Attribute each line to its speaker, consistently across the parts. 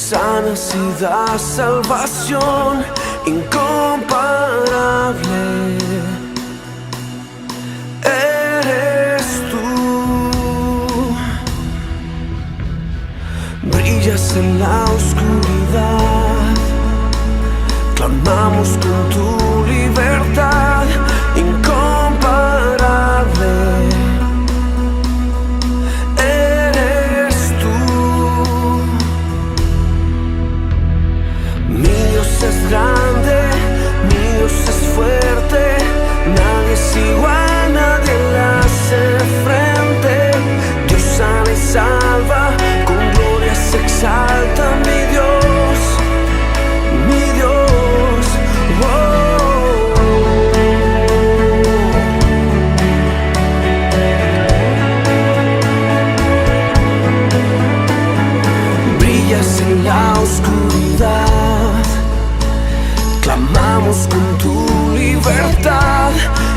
Speaker 1: sanas y das salvación incomparable. Eres tú, brillas en la oscuridad, clamamos con tu libertad incomparable. Eres tú, mi Dios es grande, mi Dios es fuerte, nadie es igual, nadie le hace frente. Dios sana y salva, con gloria se exalta mi Dios, mi Dios. Brillas en la oscuridad, clamamos con tu libertad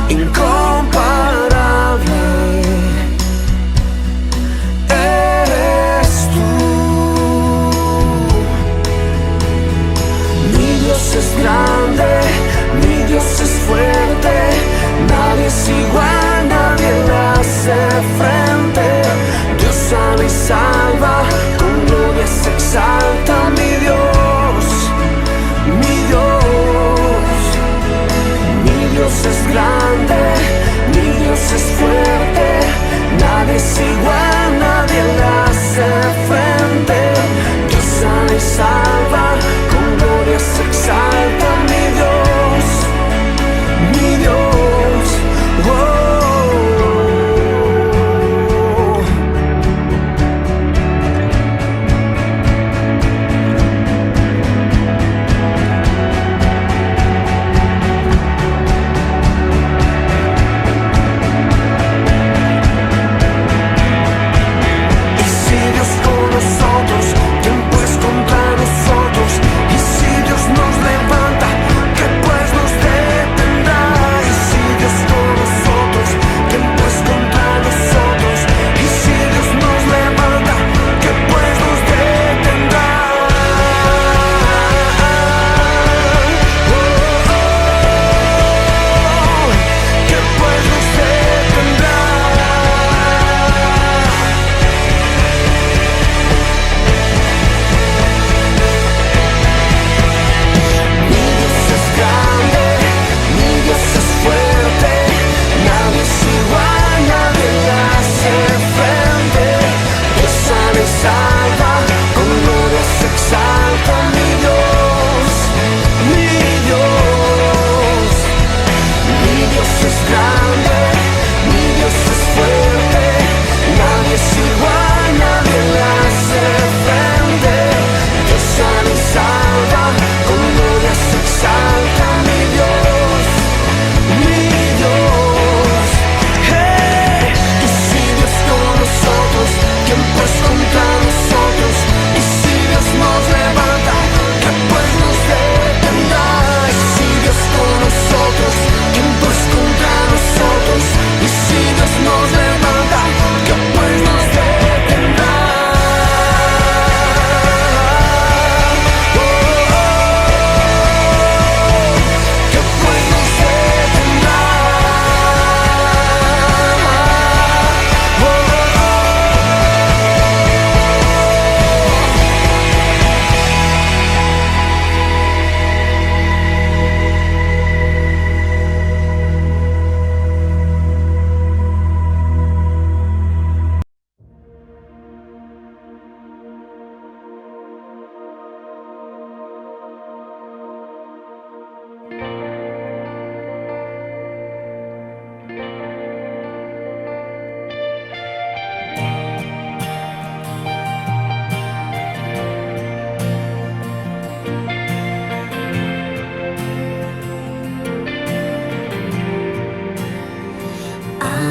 Speaker 1: incomparable. Eres tú, mi Dios es grande, mi Dios es fuerte, nadie es igual, nadie le hace frente. Dios sana y salva, con gloria se exalta mi Dios, mi Dios. Mi Dios es grande, mi Dios es fuerte, nadie es igual, nadie le hace frente. Dios sana y salva, con gloria se exalta mi Dios, mi Dios.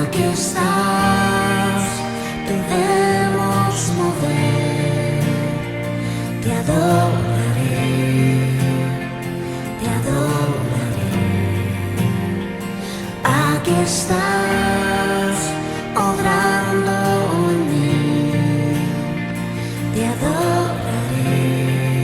Speaker 2: Aquí estás, te vemos mover, te adoraré, te adoraré. Aquí estás, obrando en mí, te adoraré.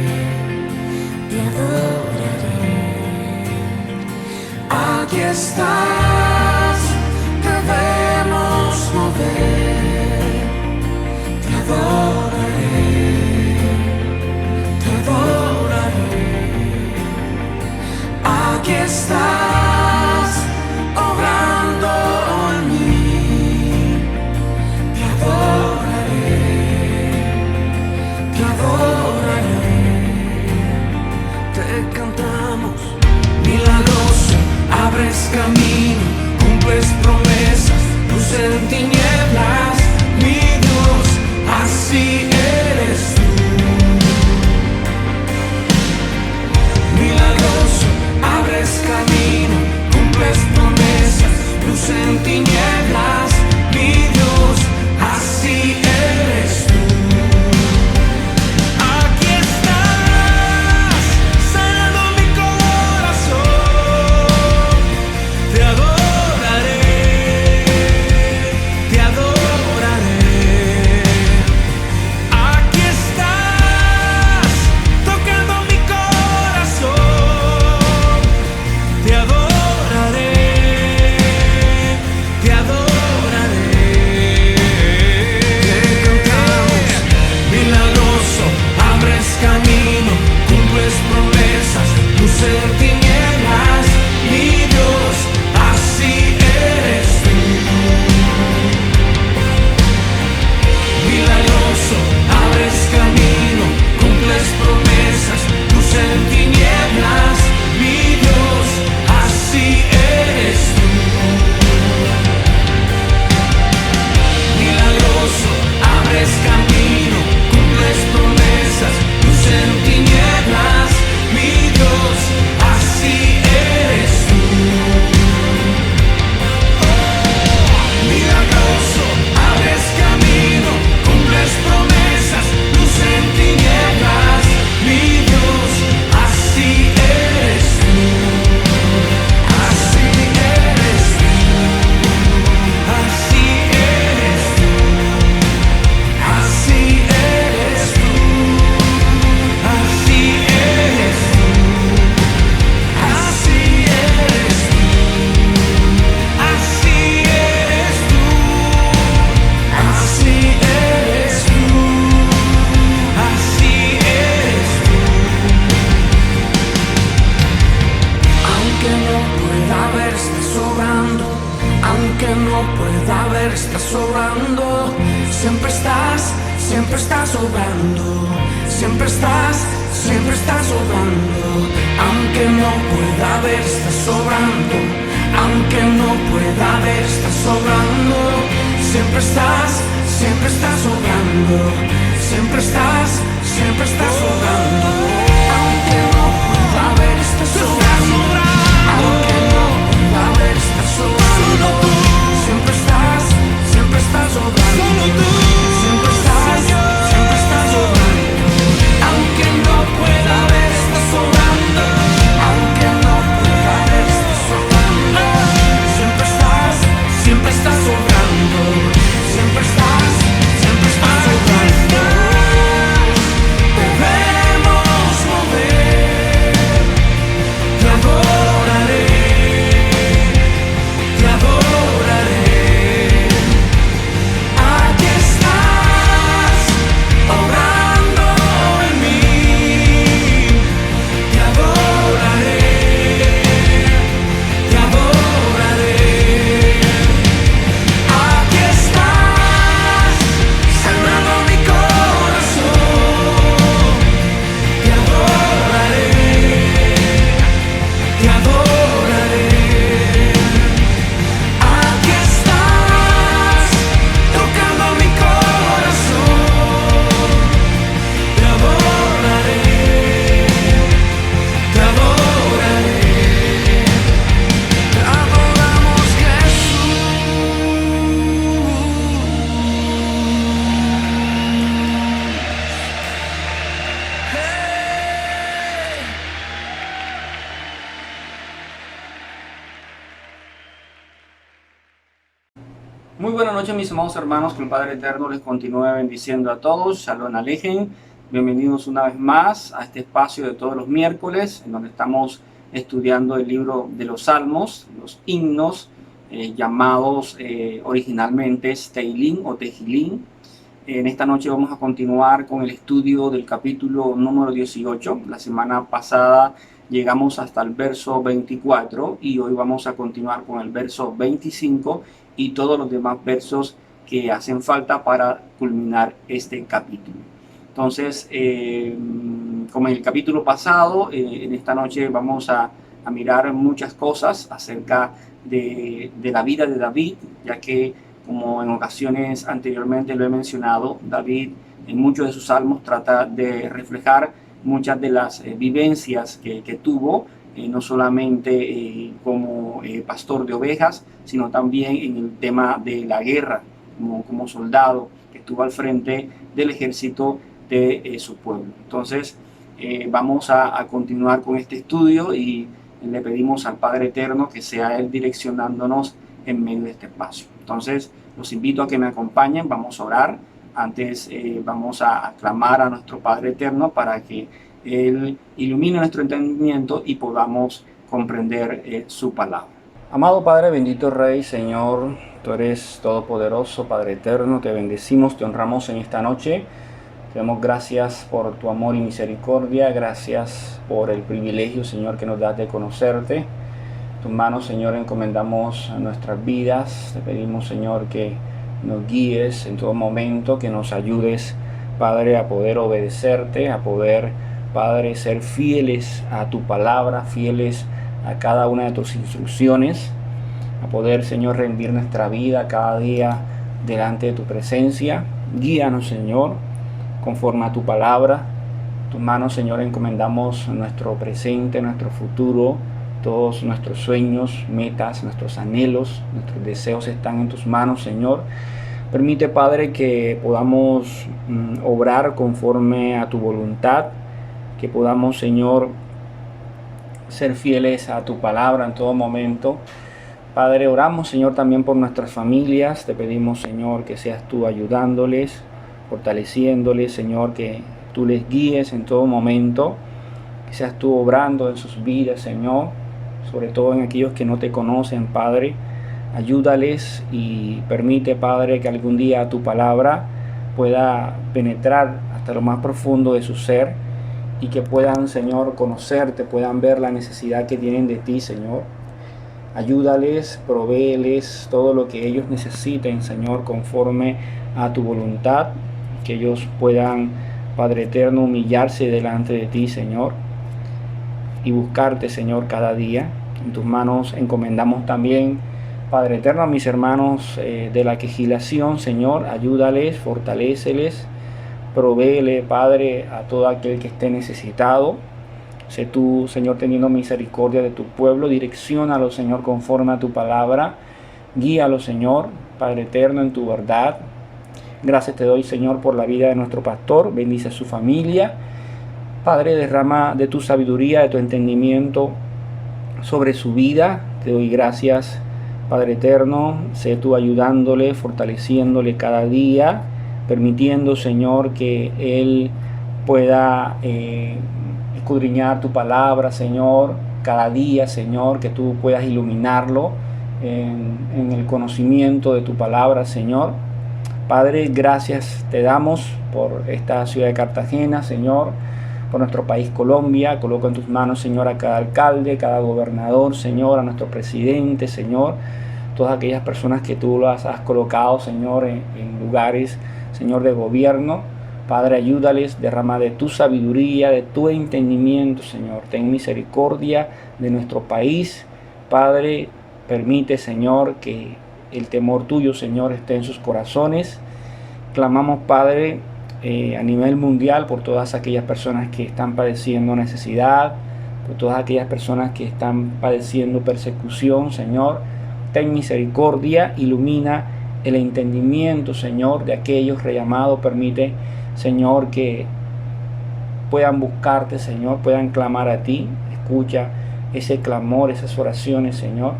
Speaker 1: luz en tinieblas, mi Dios, así eres tú. Milagroso, abres camino, cumples promesas, luz en tinieblas, mi Dios, así eres tú. Milagroso, abres camino, cumples promesas, luz en tinieblas, mi Dios, así eres tú. Milagroso, abres camino, cumples promesas, luz en tinieblas, mi Dios, así eres tú. Así eres tú. Así eres tú. Así eres tú. Así eres tú. Así eres tú. Así eres tú. Así eres tú. Así eres tú. Aunque no pueda ver, estás sobrando. Aunque no pueda ver, estás sobrando. Siempre estás sobrando. Siempre estás sobrando. Aunque no pueda ver, estás sobrando. Aunque no pueda ver, estás sobrando. Siempre estás sobrando. Siempre estás sobrando. Aunque no pueda ver, estás sobrando. Aunque no pueda ver, estás sobrando. Siempre estás sobrando. Siempre estás sobrando. Aunque no pueda ver, estás sobrando. Aunque no pueda ver, estás sobrando. Siempre estás sobrando. Siempre estás sobrando. Debemos mover. Te adoraré. Te adoraré. Aquí estás, obrando en mí. Te adoraré. Te adoraré. Aquí estás, sanando mi corazón. Te adoraré. Te adoraré. Aquí estás, tocando mi corazón. Te adoraré. Te adoraré. Te adoramos, Jesús.
Speaker 3: Muy buenas noches, mis amados hermanos, que el Padre Eterno les continúe bendiciendo a todos. Shalom Alejem. Bienvenidos una vez más a este espacio de todos los miércoles, en donde estamos estudiando el libro de los Salmos, los himnos, llamados originalmente Teilín o Tejilín. En esta noche vamos a continuar con el estudio del capítulo número 18. La semana pasada llegamos hasta el verso 24 y hoy vamos a continuar con el verso 25 y todos los demás versos que hacen falta para culminar este capítulo. Entonces, como en el capítulo pasado, en esta noche vamos a mirar muchas cosas acerca de la vida de David, ya que, como en ocasiones anteriormente lo he mencionado, David en muchos de sus salmos trata de reflejar muchas de las vivencias que tuvo, no solamente como pastor de ovejas, sino también en el tema de la guerra, como soldado que estuvo al frente del ejército de su pueblo. Entonces, vamos a continuar con este estudio y le pedimos al Padre Eterno que sea Él direccionándonos en medio de este espacio. Entonces, los invito a que me acompañen, vamos a orar. Antes vamos a clamar a nuestro Padre Eterno para que Él ilumine nuestro entendimiento y podamos comprender su palabra. Amado Padre, bendito Rey, Señor, Tú eres todopoderoso, Padre Eterno, te bendecimos, te honramos en esta noche. Te damos gracias por tu amor y misericordia. Gracias por el privilegio, Señor, que nos das de conocerte. En tus manos, Señor, encomendamos nuestras vidas. Te pedimos, Señor, que nos guíes en todo momento, que nos ayudes, Padre, a poder obedecerte, a poder, Padre, ser fieles a tu palabra, fieles a cada una de tus instrucciones, a poder, Señor, rendir nuestra vida cada día delante de tu presencia. Guíanos, Señor, conforme a tu palabra. En tus manos, Señor, encomendamos nuestro presente, nuestro futuro, todos nuestros sueños, metas, nuestros anhelos, nuestros deseos están en tus manos, Señor. Permite, Padre, que podamos obrar conforme a tu voluntad, que podamos, Señor, ser fieles a tu palabra en todo momento. Padre, oramos, Señor, también por nuestras familias. Te pedimos, Señor, que seas tú ayudándoles, fortaleciéndoles, Señor, que tú les guíes en todo momento, que seas tú obrando en sus vidas, Señor, sobre todo en aquellos que no te conocen, Padre. Ayúdales y permite, Padre, que algún día tu palabra pueda penetrar hasta lo más profundo de su ser y que puedan, Señor, conocerte, puedan ver la necesidad que tienen de ti, Señor. Ayúdales, provéeles todo lo que ellos necesiten, Señor, conforme a tu voluntad, que ellos puedan, Padre eterno, humillarse delante de ti, Señor, y buscarte, Señor, cada día. En tus manos encomendamos también, Padre eterno, a mis hermanos de la Quejilación, Señor. Ayúdales, fortaléceles, provéele, Padre, a todo aquel que esté necesitado. Sé tú, Señor, teniendo misericordia de tu pueblo. Direcciónalo, Señor, conforme a tu palabra. Guíalo, Señor, Padre eterno, en tu verdad. Gracias te doy, Señor, por la vida de nuestro pastor. Bendice a su familia. Padre, derrama de tu sabiduría, de tu entendimiento sobre su vida. Te doy gracias, Padre eterno. Sé tú ayudándole, fortaleciéndole cada día, permitiendo, Señor, que él pueda escudriñar tu palabra, Señor, cada día, Señor, que tú puedas iluminarlo en el conocimiento de tu palabra, Señor. Padre, gracias te damos por esta ciudad de Cartagena, Señor, por nuestro país Colombia. Coloco en tus manos, Señor, a cada alcalde, cada gobernador, Señor, a nuestro presidente, Señor, todas aquellas personas que tú las has colocado, Señor, en lugares, Señor, de gobierno. Padre, ayúdales, derrama de tu sabiduría, de tu entendimiento, Señor. Ten misericordia de nuestro país. Padre, permite, Señor, que el temor tuyo, Señor, esté en sus corazones. Clamamos, Padre, a nivel mundial por todas aquellas personas que están padeciendo necesidad, por todas aquellas personas que están padeciendo persecución, Señor. Ten misericordia, ilumina el entendimiento, Señor, de aquellos rellamados. Permite, Señor, que puedan buscarte, Señor, puedan clamar a ti. Escucha ese clamor, esas oraciones, Señor.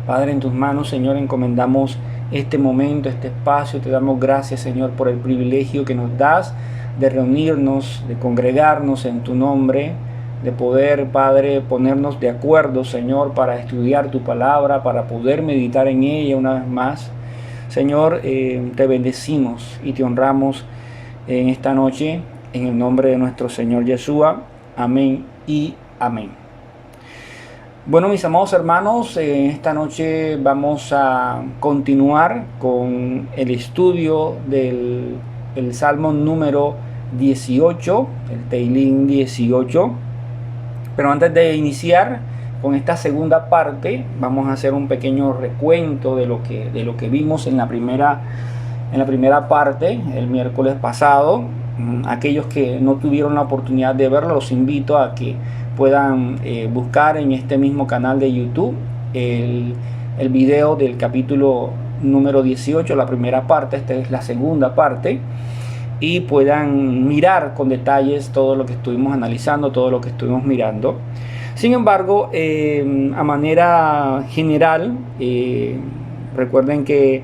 Speaker 3: Padre, en tus manos, Señor, encomendamos este momento, este espacio. Te damos gracias, Señor, por el privilegio que nos das de reunirnos, de congregarnos en tu nombre, de poder, Padre, ponernos de acuerdo, Señor, para estudiar tu palabra, para poder meditar en ella una vez más. Señor, te bendecimos y te honramos en esta noche, en el nombre de nuestro Señor Yeshua. Amén y amén. Bueno, mis amados hermanos, esta noche vamos a continuar con el estudio del Salmo número 18, el Teilín 18. Pero antes de iniciar con esta segunda parte, vamos a hacer un pequeño recuento de lo que vimos en la primera parte, el miércoles pasado. Aquellos que no tuvieron la oportunidad de verlo, los invito a que puedan buscar en este mismo canal de YouTube el video del capítulo número 18, la primera parte. Esta es la segunda parte, y puedan mirar con detalles todo lo que estuvimos analizando, todo lo que estuvimos mirando. Sin embargo, a manera general, recuerden que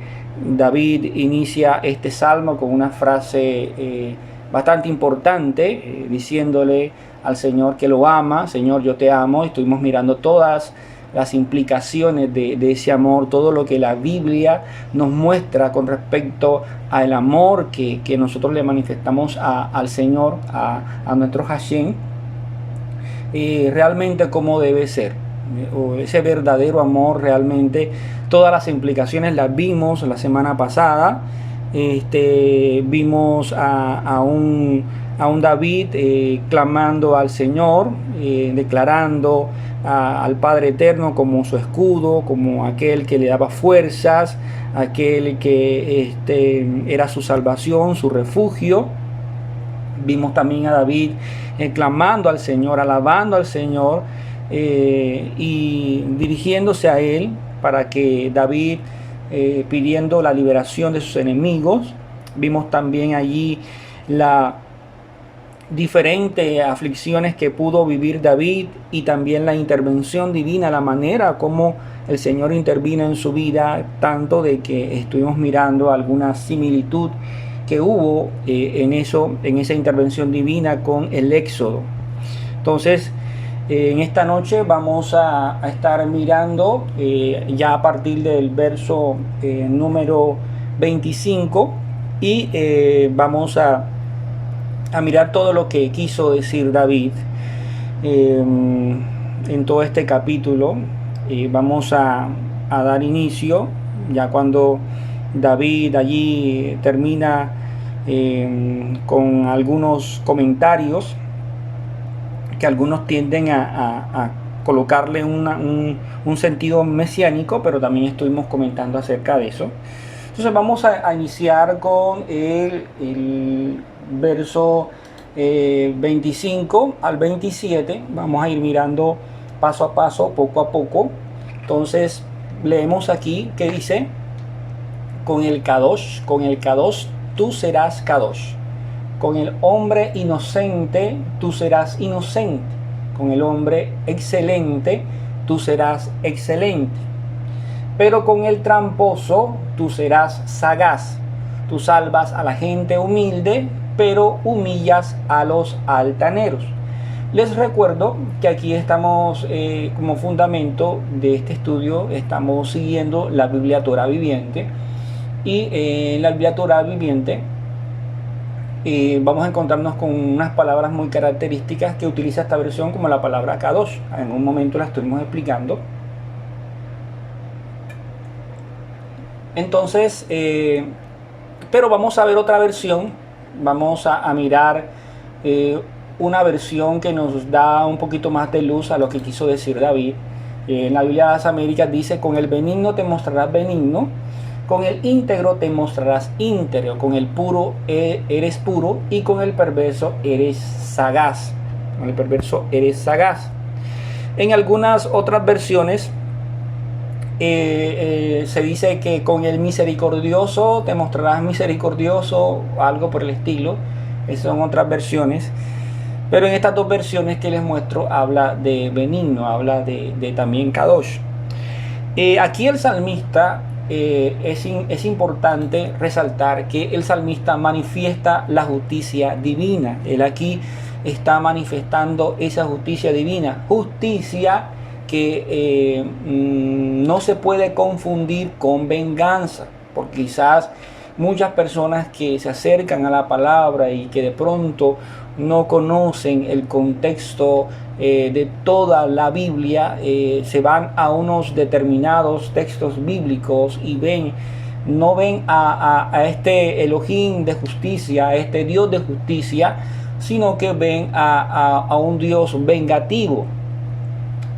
Speaker 3: David inicia este salmo con una frase bastante importante, diciéndole al Señor que lo ama. Señor, yo te amo. Estuvimos mirando todas las implicaciones de ese amor, todo lo que la Biblia nos muestra con respecto al amor que nosotros le manifestamos al Señor, a nuestro Hashem, realmente cómo debe ser, o ese verdadero amor realmente. Todas las implicaciones las vimos la semana pasada. Vimos a un David clamando al Señor, declarando al Padre Eterno como su escudo, como aquel que le daba fuerzas, aquel que era su salvación, su refugio. Vimos también a David clamando al Señor, alabando al Señor y dirigiéndose a Él para que David, pidiendo la liberación de sus enemigos. Vimos también allí las diferentes aflicciones que pudo vivir David y también la intervención divina, la manera como el Señor intervino en su vida, tanto de que estuvimos mirando alguna similitud que hubo en esa intervención divina con el Éxodo. Entonces, en esta noche vamos a estar mirando ya a partir del verso número 25 y vamos a mirar todo lo que quiso decir David en todo este capítulo. Vamos a dar inicio ya cuando David allí termina con algunos comentarios que algunos tienden a colocarle un sentido mesiánico, pero también estuvimos comentando acerca de eso. Entonces vamos a iniciar con el verso 25 al 27. Vamos a ir mirando paso a paso, poco a poco. Entonces leemos aquí que dice: con el Kadosh tú serás Kadosh. Con el hombre inocente tú serás inocente. Con el hombre excelente tú serás excelente. Pero con el tramposo tú serás sagaz. Tú salvas a la gente humilde, pero humillas a los altaneros. Les recuerdo que aquí estamos como fundamento de este estudio, estamos siguiendo la Biblia Torah viviente. Y en la Biblia Torah viviente vamos a encontrarnos con unas palabras muy características que utiliza esta versión, como la palabra Kadosh. En un momento la estuvimos explicando. Entonces, pero vamos a ver otra versión. Vamos a mirar una versión que nos da un poquito más de luz a lo que quiso decir David. En la Biblia de las Américas dice: con el benigno te mostrarás benigno, con el íntegro te mostrarás íntegro, con el puro eres puro y con el perverso eres sagaz. Con el perverso eres sagaz. En algunas otras versiones se dice que con el misericordioso te mostrarás misericordioso, algo por el estilo. Esas son otras versiones. Pero en estas dos versiones que les muestro habla de benigno, habla de también Kadosh. Aquí el salmista, es importante resaltar que el salmista manifiesta la justicia divina. Él aquí está manifestando esa justicia divina, justicia que no se puede confundir con venganza, porque quizás muchas personas que se acercan a la palabra y que de pronto no conocen el contexto de toda la Biblia, se van a unos determinados textos bíblicos y no ven a este Elohim de justicia, a este Dios de justicia, sino que ven a un Dios vengativo.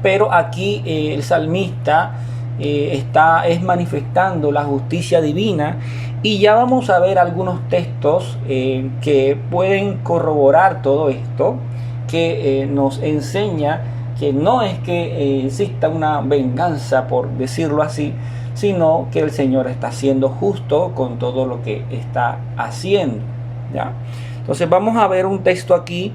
Speaker 3: Pero aquí el salmista es manifestando la justicia divina, y ya vamos a ver algunos textos que pueden corroborar todo esto, que nos enseña que no es que exista una venganza, por decirlo así, sino que el Señor está siendo justo con todo lo que está haciendo, ¿ya? Entonces vamos a ver un texto aquí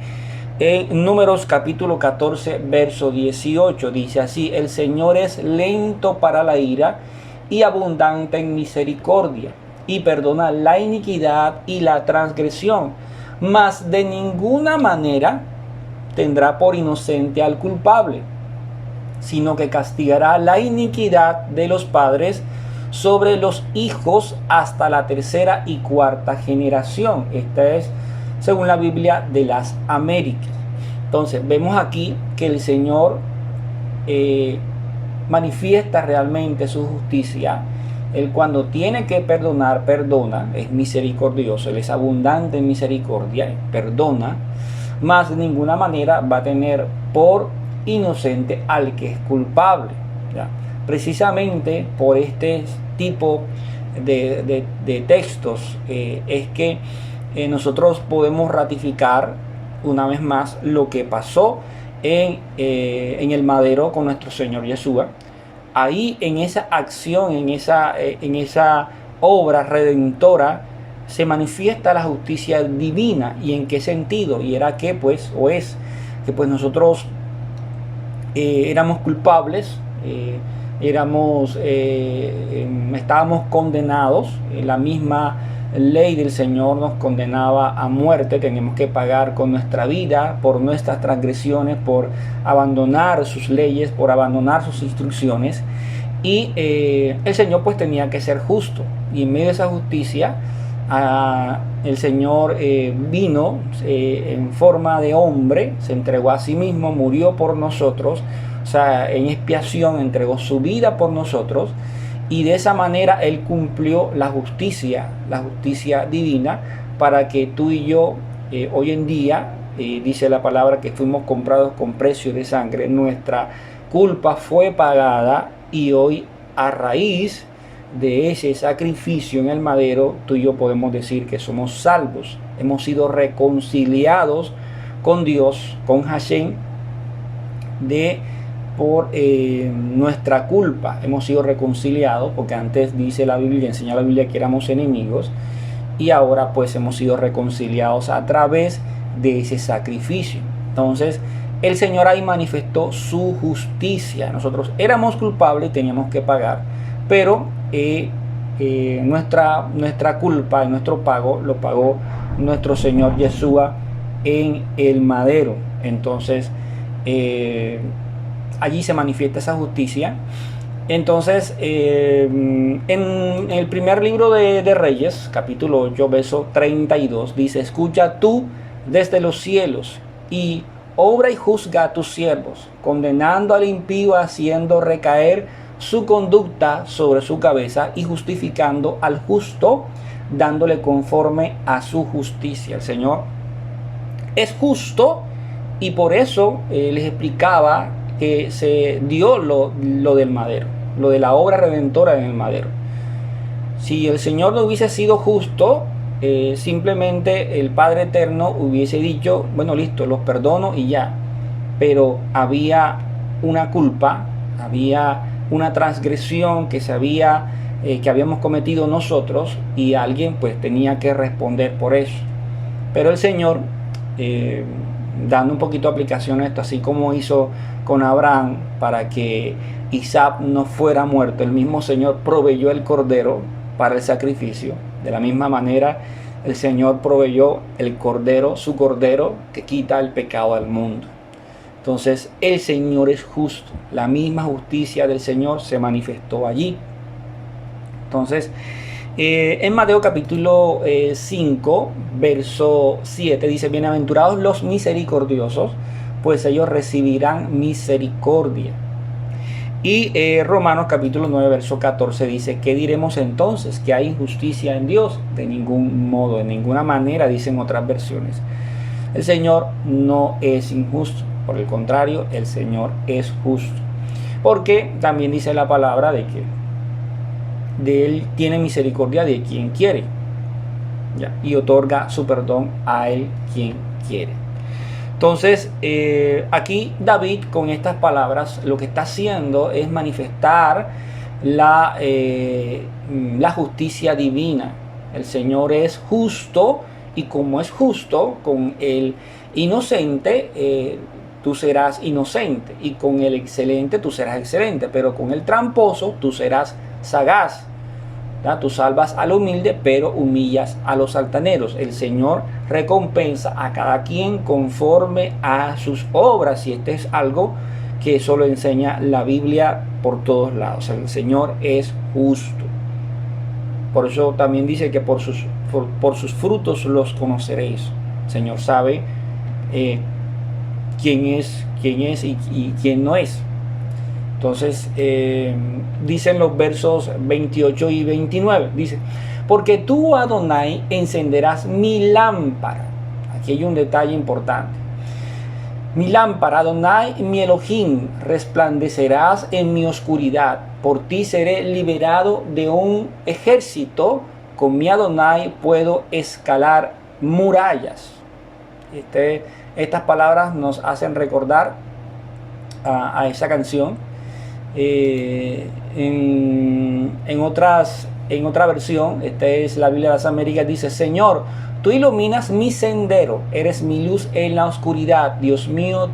Speaker 3: en Números capítulo 14 verso 18. Dice así: el Señor es lento para la ira y abundante en misericordia, y perdona la iniquidad y la transgresión, mas de ninguna manera tendrá por inocente al culpable. sino que castigará la iniquidad de los padres sobre los hijos hasta la tercera y cuarta generación. Esta es, según la Biblia de las Américas. Entonces, vemos aquí que el Señor manifiesta realmente su justicia. Él, cuando tiene que perdonar, perdona, es misericordioso, Él es abundante en misericordia, perdona, mas de ninguna manera va a tener por inocente al que es culpable, ¿ya? Precisamente por este tipo de textos es que nosotros podemos ratificar una vez más lo que pasó en el madero con nuestro Señor Yeshua. Ahí, en esa acción, en esa obra redentora, se manifiesta la justicia divina. ¿Y en qué sentido? Y era que pues, o es que pues nosotros éramos culpables, estábamos condenados. La misma ley del Señor nos condenaba a muerte. Teníamos que pagar con nuestra vida por nuestras transgresiones, por abandonar sus leyes, por abandonar sus instrucciones. Y el Señor pues tenía que ser justo, y en medio de esa justicia el Señor vino en forma de hombre, se entregó a sí mismo, murió por nosotros, o sea, en expiación entregó su vida por nosotros, y de esa manera Él cumplió la justicia divina, para que tú y yo hoy en día, dice la palabra que fuimos comprados con precio de sangre, nuestra culpa fue pagada, y hoy, a raíz de ese sacrificio en el madero, tú y yo podemos decir que somos salvos. Hemos sido reconciliados con Dios, con Hashem, por nuestra culpa. Hemos sido reconciliados, porque antes dice la Biblia, enseña la Biblia, que éramos enemigos, y ahora pues hemos sido reconciliados a través de ese sacrificio. Entonces, el Señor ahí manifestó su justicia. Nosotros éramos culpables y teníamos que pagar, pero nuestra culpa y nuestro pago lo pagó nuestro Señor Yeshua en el madero. Entonces, allí se manifiesta esa justicia. Entonces, en el primer libro de Reyes, capítulo 8, verso 32, dice: escucha tú desde los cielos y obra y juzga a tus siervos, condenando al impío, haciendo recaer su conducta sobre su cabeza, y justificando al justo, dándole conforme a su justicia. El Señor es justo, y por eso les explicaba que se dio lo del madero, lo de la obra redentora en el madero. Si el Señor no hubiese sido justo, simplemente el Padre Eterno hubiese dicho: bueno, listo, los perdono y ya. Pero había una culpa, había una transgresión que habíamos cometido nosotros, y alguien pues tenía que responder por eso. Pero el Señor, dando un poquito de aplicación a esto, así como hizo con Abraham para que Isaac no fuera muerto, el mismo Señor proveyó el cordero para el sacrificio. De la misma manera, el Señor proveyó el cordero, su cordero, que quita el pecado del mundo. Entonces, el Señor es justo. La misma justicia del Señor se manifestó allí. Entonces, en Mateo capítulo 5, verso 7, dice: bienaventurados los misericordiosos, pues ellos recibirán misericordia. Y Romanos capítulo 9, verso 14 dice: ¿qué diremos entonces? ¿Que hay injusticia en Dios? De ningún modo, de ninguna manera, dicen otras versiones. El Señor no es injusto. Por el contrario, el Señor es justo. Porque también dice la palabra de que de Él tiene misericordia de quien quiere, ¿ya? Y otorga su perdón a Él quien quiere. Entonces, aquí David, con estas palabras, lo que está haciendo es manifestar la justicia divina. El Señor es justo, y como es justo, con el inocente tú serás inocente, y con el excelente tú serás excelente, pero con el tramposo tú serás sagaz. ¿Ya? Tú salvas al humilde, pero humillas a los altaneros. El Señor recompensa a cada quien conforme a sus obras, y este es algo que eso lo enseña la Biblia por todos lados. El Señor es justo. Por eso también dice que por sus frutos los conoceréis. El Señor sabe quién es y quién no es. Entonces dicen los versos 28 y 29, dice: porque tú, Adonai, encenderás mi lámpara. Aquí hay un detalle importante. Mi lámpara, Adonai, mi Elohim, resplandecerás en mi oscuridad. Por ti seré liberado de un ejército. Con mi Adonai puedo escalar murallas. Estas palabras nos hacen recordar a esa canción. En otra versión, esta es la Biblia de las Américas, dice: Señor, tú iluminas mi sendero, eres mi luz en la oscuridad. Dios mío,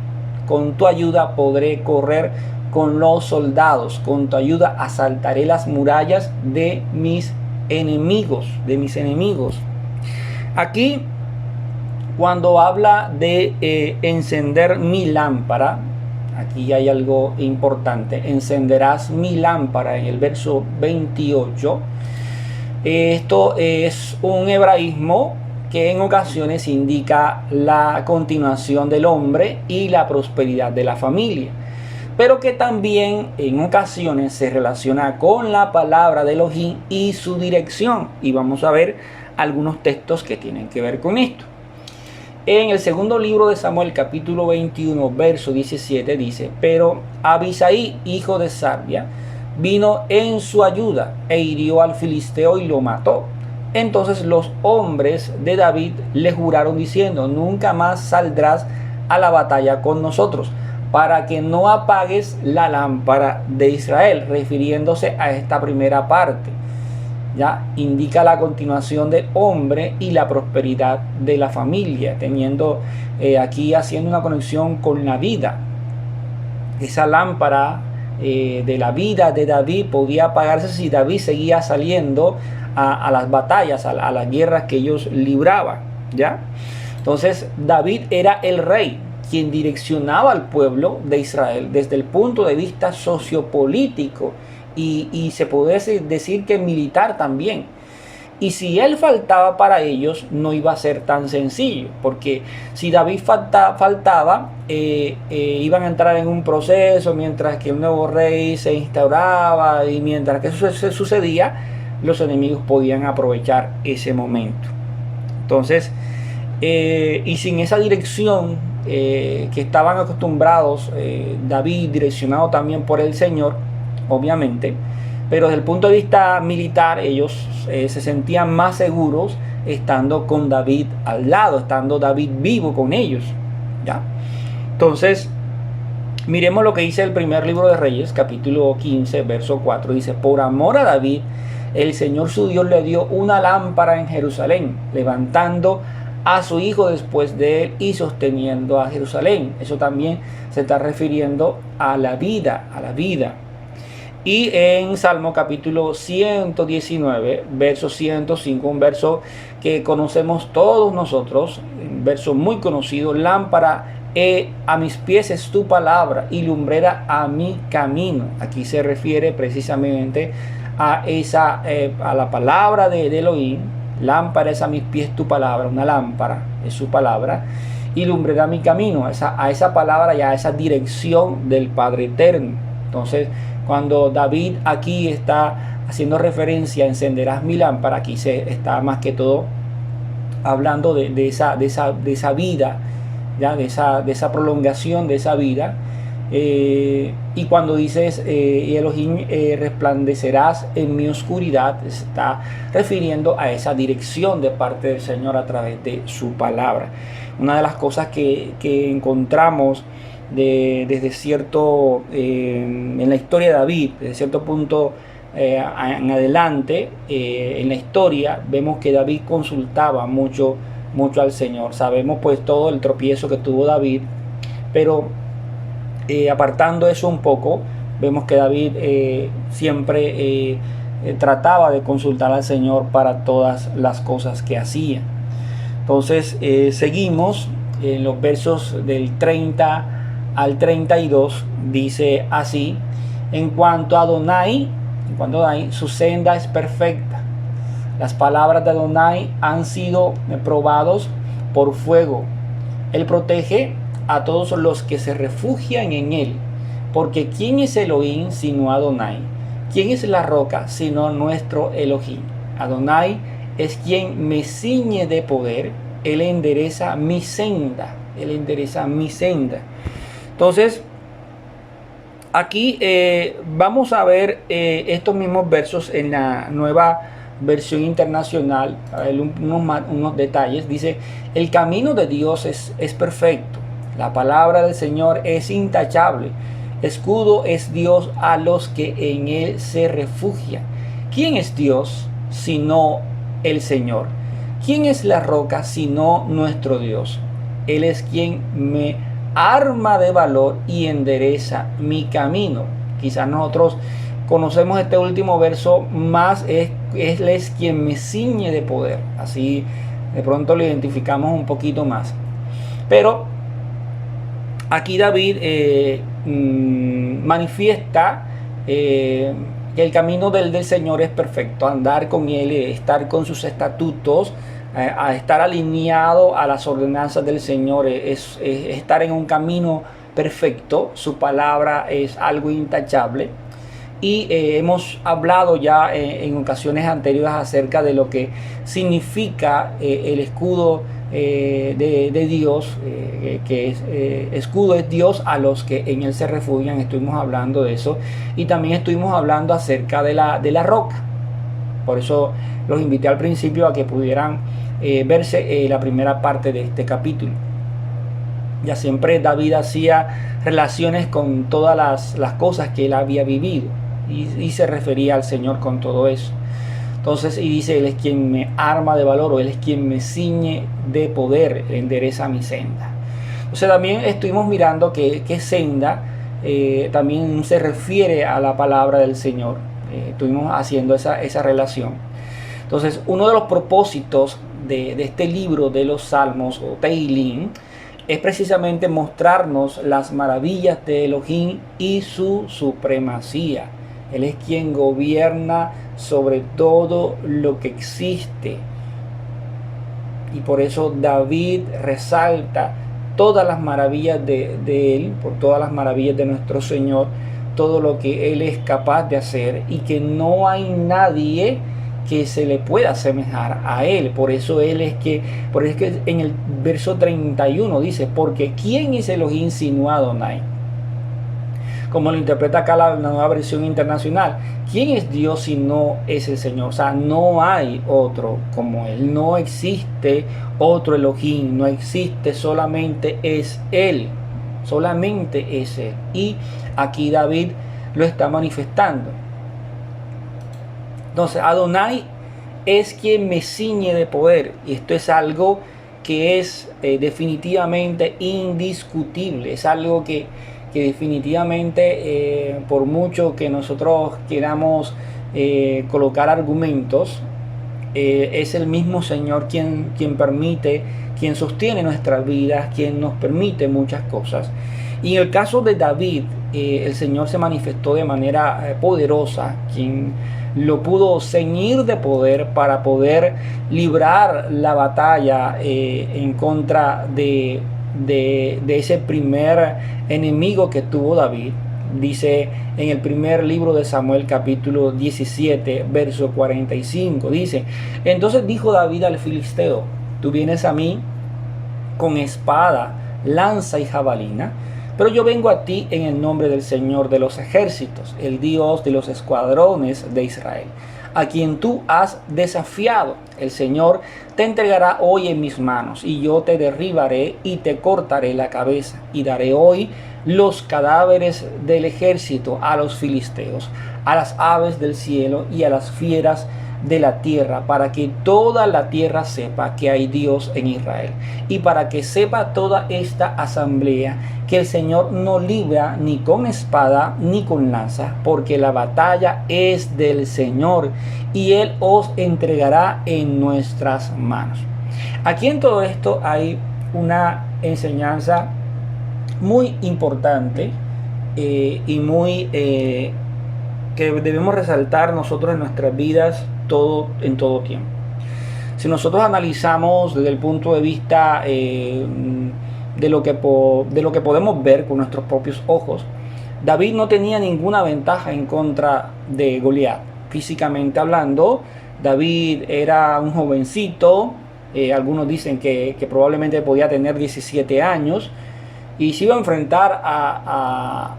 Speaker 3: con tu ayuda podré correr con los soldados. Con tu ayuda asaltaré las murallas de mis enemigos. Aquí, cuando habla de encender mi lámpara, aquí hay algo importante. Encenderás mi lámpara, en el verso 28. Esto es un hebraísmo que en ocasiones indica la continuación del hombre y la prosperidad de la familia, pero que también en ocasiones se relaciona con la palabra de Elohim y su dirección. Y vamos a ver algunos textos que tienen que ver con esto. En el segundo libro de Samuel, capítulo 21, verso 17, dice: pero Abisaí, hijo de Sarbia, vino en su ayuda e hirió al filisteo y lo mató. Entonces los hombres de David le juraron diciendo: nunca más saldrás a la batalla con nosotros, para que no apagues la lámpara de Israel, refiriéndose a esta primera parte. Ya indica la continuación del hombre y la prosperidad de la familia, teniendo aquí haciendo una conexión con la vida. Esa lámpara de la vida de David podía apagarse si David seguía saliendo a las batallas, a las guerras que ellos libraban, ¿ya? Entonces David era el rey, quien direccionaba al pueblo de Israel desde el punto de vista sociopolítico y se puede decir que militar también. Y si él faltaba para ellos, no iba a ser tan sencillo, porque si David faltaba, iban a entrar en un proceso mientras que el nuevo rey se instauraba, y mientras que eso sucedía, los enemigos podían aprovechar ese momento. Entonces, y sin esa dirección que estaban acostumbrados, David direccionado también por el Señor, obviamente, pero desde el punto de vista militar ellos se sentían más seguros estando con David al lado, estando David vivo con ellos, ¿ya? Entonces, miremos lo que dice el primer libro de Reyes, capítulo 15, verso 4. Dice: por amor a David, el Señor su Dios le dio una lámpara en Jerusalén, levantando a su hijo después de él y sosteniendo a Jerusalén. Eso también se está refiriendo a la vida, Y en Salmo capítulo 119, verso 105, un verso que conocemos todos nosotros, un verso muy conocido: lámpara a mis pies es tu palabra y lumbrera a mi camino. Aquí se refiere precisamente a la palabra de Elohim. Lámpara es a mis pies tu palabra, una lámpara es su palabra, y lumbrera mi camino, a esa palabra y a esa dirección del Padre Eterno. Entonces, cuando David aquí está haciendo referencia a encenderás mi lámpara, aquí se está más que todo hablando de esa vida, ¿ya? de esa prolongación de esa vida. Y cuando dices Elohim, resplandecerás en mi oscuridad, se está refiriendo a esa dirección de parte del Señor a través de su palabra. Una de las cosas que encontramos desde cierto en la historia de David, desde cierto punto en adelante en la historia, vemos que David consultaba mucho al Señor. Sabemos pues todo el tropiezo que tuvo David, pero apartando eso un poco, vemos que David siempre trataba de consultar al Señor para todas las cosas que hacía. Entonces seguimos en los versos del 30 al 32 dice así: en cuanto a Adonai, su senda es perfecta. Las palabras de Adonai han sido probados por fuego. Él protege a todos los que se refugian en él. Porque ¿quién es Elohim sino Adonai? ¿Quién es la roca sino nuestro Elohim? Adonai es quien me ciñe de poder. Él endereza mi senda. Él endereza mi senda. Entonces, aquí vamos a ver estos mismos versos en la nueva versión internacional. A ver unos detalles. Dice: el camino de Dios es perfecto. La palabra del Señor es intachable. Escudo es Dios a los que en él se refugian. ¿Quién es Dios sino el Señor? ¿Quién es la roca sino nuestro Dios? Él es quien me arma de valor y endereza mi camino. Quizás nosotros conocemos este último verso más. Él es quien me ciñe de poder. Así de pronto lo identificamos un poquito más. Pero aquí David manifiesta que el camino del Señor es perfecto. Andar con él, estar con sus estatutos, a estar alineado a las ordenanzas del Señor, es estar en un camino perfecto. Su palabra es algo intachable. Y hemos hablado ya en ocasiones anteriores acerca de lo que significa el escudo de Dios, que es escudo es Dios a los que en él se refugian. Estuvimos hablando de eso, y también estuvimos hablando acerca de la roca. Por eso los invité al principio a que pudieran verse la primera parte de este capítulo. Ya siempre David hacía relaciones con todas las cosas que él había vivido, y se refería al Señor con todo eso. Entonces, y dice: él es quien me arma de valor, o él es quien me ciñe de poder, endereza mi senda. Entonces también estuvimos mirando que senda también se refiere a la palabra del Señor. Estuvimos haciendo esa relación. Entonces, uno de los propósitos de este libro de los Salmos, o Tehilim, es precisamente mostrarnos las maravillas de Elohim y su supremacía. Él es quien gobierna sobre todo lo que existe. Y por eso David resalta todas las maravillas de él, por todas las maravillas de nuestro Señor, todo lo que él es capaz de hacer, y que no hay nadie que se le pueda asemejar a él. Por eso es que en el verso 31 dice: porque ¿quién es Elohim sino Adonai? Como lo interpreta acá la nueva versión internacional: ¿quién es Dios si no es el Señor? O sea, no hay otro como él. No existe otro Elohim. No existe, solamente es él. Solamente es él. Y aquí David lo está manifestando. Entonces, Adonai es quien me ciñe de poder. Y esto es algo que es definitivamente indiscutible. Es algo que definitivamente, por mucho que nosotros queramos colocar argumentos, es el mismo Señor quien permite, quien sostiene nuestras vidas, quien nos permite muchas cosas. Y en el caso de David, el Señor se manifestó de manera poderosa, quien lo pudo ceñir de poder para poder librar la batalla en contra de ese primer enemigo que tuvo David. Dice en el primer libro de Samuel, capítulo 17, verso 45, dice: entonces dijo David al filisteo: tú vienes a mí con espada, lanza y jabalina, pero yo vengo a ti en el nombre del Señor de los ejércitos, el Dios de los escuadrones de Israel, a quien tú has desafiado. El Señor te entregará hoy en mis manos, y yo te derribaré y te cortaré la cabeza, y daré hoy los cadáveres del ejército a los filisteos, a las aves del cielo y a las fieras de la tierra, para que toda la tierra sepa que hay Dios en Israel, y para que sepa toda esta asamblea que el Señor no libra ni con espada ni con lanza, porque la batalla es del Señor, y Él os entregará en nuestras manos. Aquí en todo esto hay una enseñanza muy importante y muy que debemos resaltar nosotros en nuestras vidas en todo tiempo. Si nosotros analizamos desde el punto de vista de lo que podemos ver con nuestros propios ojos, David no tenía ninguna ventaja en contra de Goliat. Físicamente hablando, David era un jovencito, algunos dicen que probablemente podía tener 17 años, y se iba a enfrentar a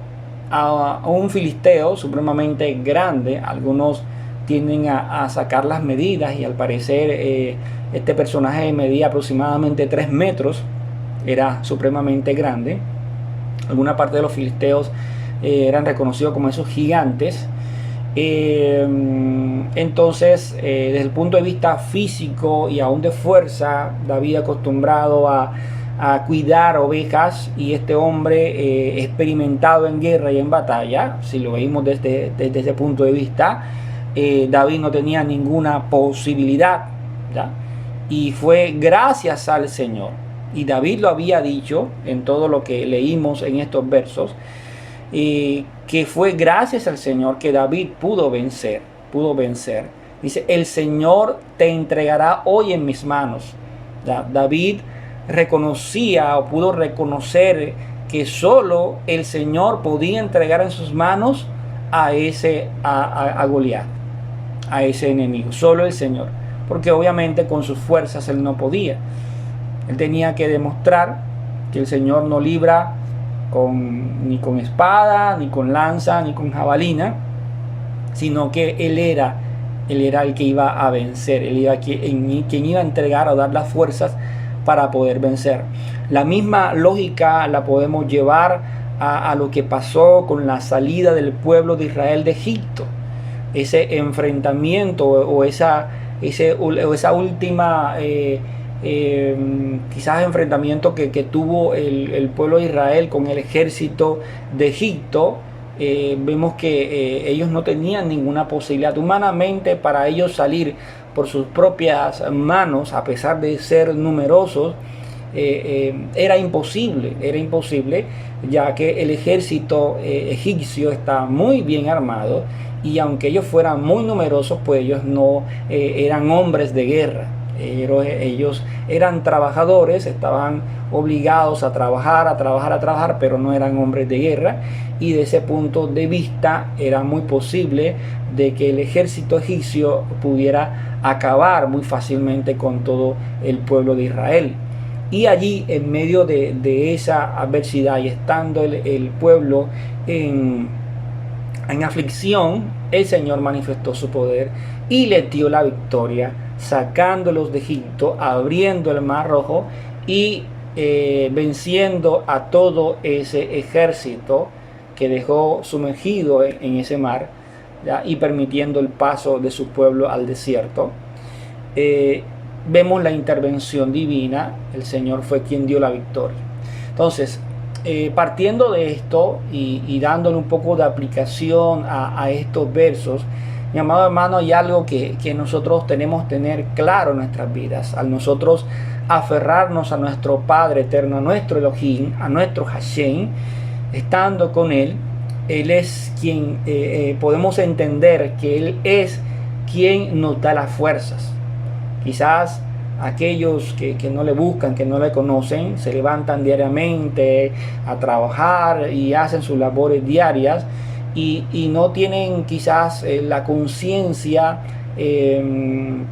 Speaker 3: un filisteo supremamente grande. Algunos tienden a sacar las medidas y al parecer este personaje medía aproximadamente 3 metros, era supremamente grande. Alguna parte de los filisteos eran reconocidos como esos gigantes. Entonces, desde el punto de vista físico y aún de fuerza, David acostumbrado a cuidar ovejas, y este hombre experimentado en guerra y en batalla, si lo veis desde ese punto de vista, David no tenía ninguna posibilidad, ¿ya? Y fue gracias al Señor, y David lo había dicho en todo lo que leímos en estos versos, que fue gracias al Señor que David pudo vencer. Dice, el Señor te entregará hoy en mis manos. ¿Ya? David reconocía o pudo reconocer que solo el Señor podía entregar en sus manos a Goliat, a ese enemigo, solo el Señor, porque obviamente con sus fuerzas él no podía. Él tenía que demostrar que el Señor no libra ni con espada, ni con lanza, ni con jabalina, sino que Él era el que iba a vencer, quien iba a entregar o dar las fuerzas para poder vencer. La misma lógica la podemos llevar a lo que pasó con la salida del pueblo de Israel de Egipto. Ese enfrentamiento o esa última quizás enfrentamiento que tuvo el pueblo de Israel con el ejército de Egipto. Vemos que ellos no tenían ninguna posibilidad humanamente para ellos salir por sus propias manos, a pesar de ser numerosos. Era imposible, ya que el ejército egipcio está muy bien armado, y aunque ellos fueran muy numerosos, pues ellos no eran hombres de guerra. Ellos eran trabajadores, estaban obligados a trabajar, pero no eran hombres de guerra, y de ese punto de vista era muy posible de que el ejército egipcio pudiera acabar muy fácilmente con todo el pueblo de Israel. Y allí, en medio de esa adversidad, y estando el pueblo en aflicción, el Señor manifestó su poder y le dio la victoria, sacándolos de Egipto, abriendo el Mar Rojo y venciendo a todo ese ejército que dejó sumergido en ese mar, ¿ya? Y permitiendo el paso de su pueblo al desierto. Vemos la intervención divina, el Señor fue quien dio la victoria. Entonces, partiendo de esto y dándole un poco de aplicación a estos versos, mi amado hermano, hay algo que nosotros tenemos que tener claro en nuestras vidas. Al nosotros aferrarnos a nuestro Padre eterno, a nuestro Elohim, a nuestro Hashem, estando con Él, Él es quien podemos entender que Él es quien nos da las fuerzas. Quizás aquellos que no le buscan, que no le conocen, se levantan diariamente a trabajar y hacen sus labores diarias, y no tienen quizás la conciencia, en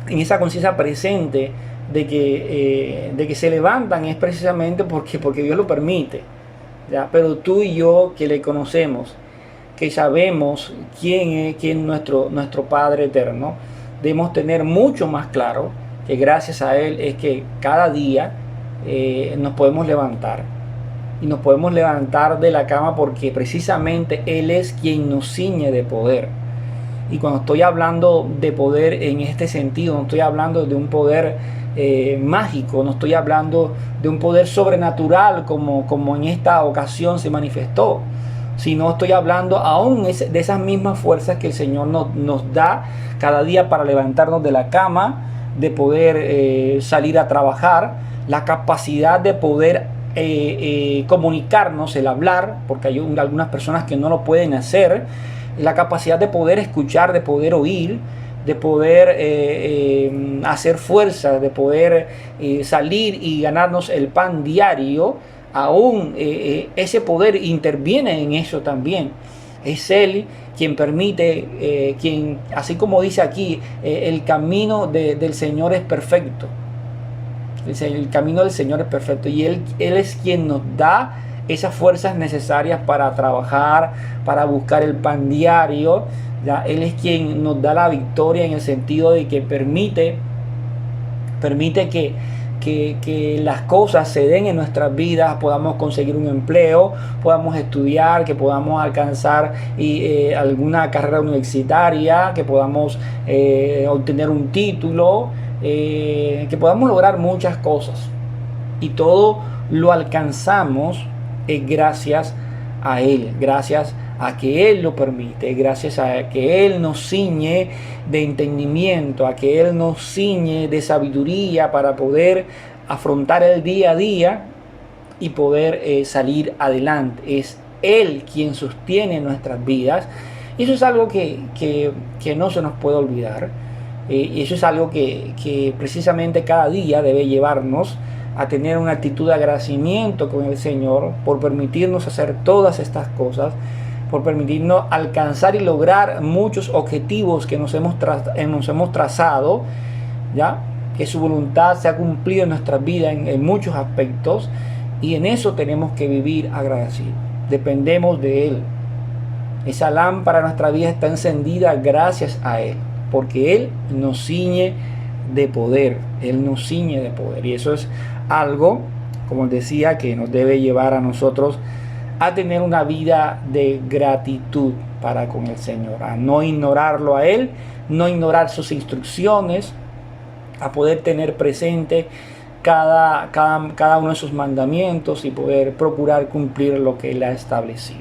Speaker 3: esa conciencia presente de que se levantan es precisamente porque Dios lo permite, ¿ya? Pero tú y yo, que le conocemos, que sabemos quién es nuestro Padre eterno, debemos tener mucho más claro que gracias a Él es que cada día nos podemos levantar, y nos podemos levantar de la cama, porque precisamente Él es quien nos ciñe de poder. Y cuando estoy hablando de poder en este sentido, no estoy hablando de un poder mágico, no estoy hablando de un poder sobrenatural como en esta ocasión se manifestó, sino estoy hablando aún de esas mismas fuerzas que el Señor nos da cada día para levantarnos de la cama, de poder salir a trabajar, la capacidad de poder
Speaker 4: comunicarnos, el hablar, porque hay algunas personas que no lo pueden hacer, la capacidad de poder escuchar, de poder oír, de poder hacer fuerza, de poder salir y ganarnos el pan diario, aún ese poder interviene en eso también. Es Él quien permite, quien, así como dice aquí, el camino del Señor es perfecto. El camino del Señor es perfecto y Él es quien nos da esas fuerzas necesarias para trabajar, para buscar el pan diario. ¿Ya? Él es quien nos da la victoria en el sentido de que permite que las cosas se den en nuestras vidas, podamos conseguir un empleo, podamos estudiar, que podamos alcanzar alguna carrera universitaria, que podamos obtener un título, que podamos lograr muchas cosas. Y todo lo alcanzamos gracias a Él, gracias a que Él lo permite, gracias a que Él nos ciñe de entendimiento, a que Él nos ciñe de sabiduría para poder afrontar el día a día y poder salir adelante. Es Él quien sostiene nuestras vidas y eso es algo que no se nos puede olvidar, y eso es algo que precisamente cada día debe llevarnos a tener una actitud de agradecimiento con el Señor por permitirnos hacer todas estas cosas, por permitirnos alcanzar y lograr muchos objetivos que nos hemos trazado, ¿ya? Que su voluntad se ha cumplido en nuestra vida en muchos aspectos y en eso tenemos que vivir agradecidos. Dependemos de Él. Esa lámpara de nuestra vida está encendida gracias a Él, porque Él nos ciñe de poder. Él nos ciñe de poder y eso es algo, como decía, que nos debe llevar a nosotros a tener una vida de gratitud para con el Señor, a no ignorarlo a Él, no ignorar sus instrucciones, a poder tener presente cada uno de sus mandamientos y poder procurar cumplir lo que Él ha establecido.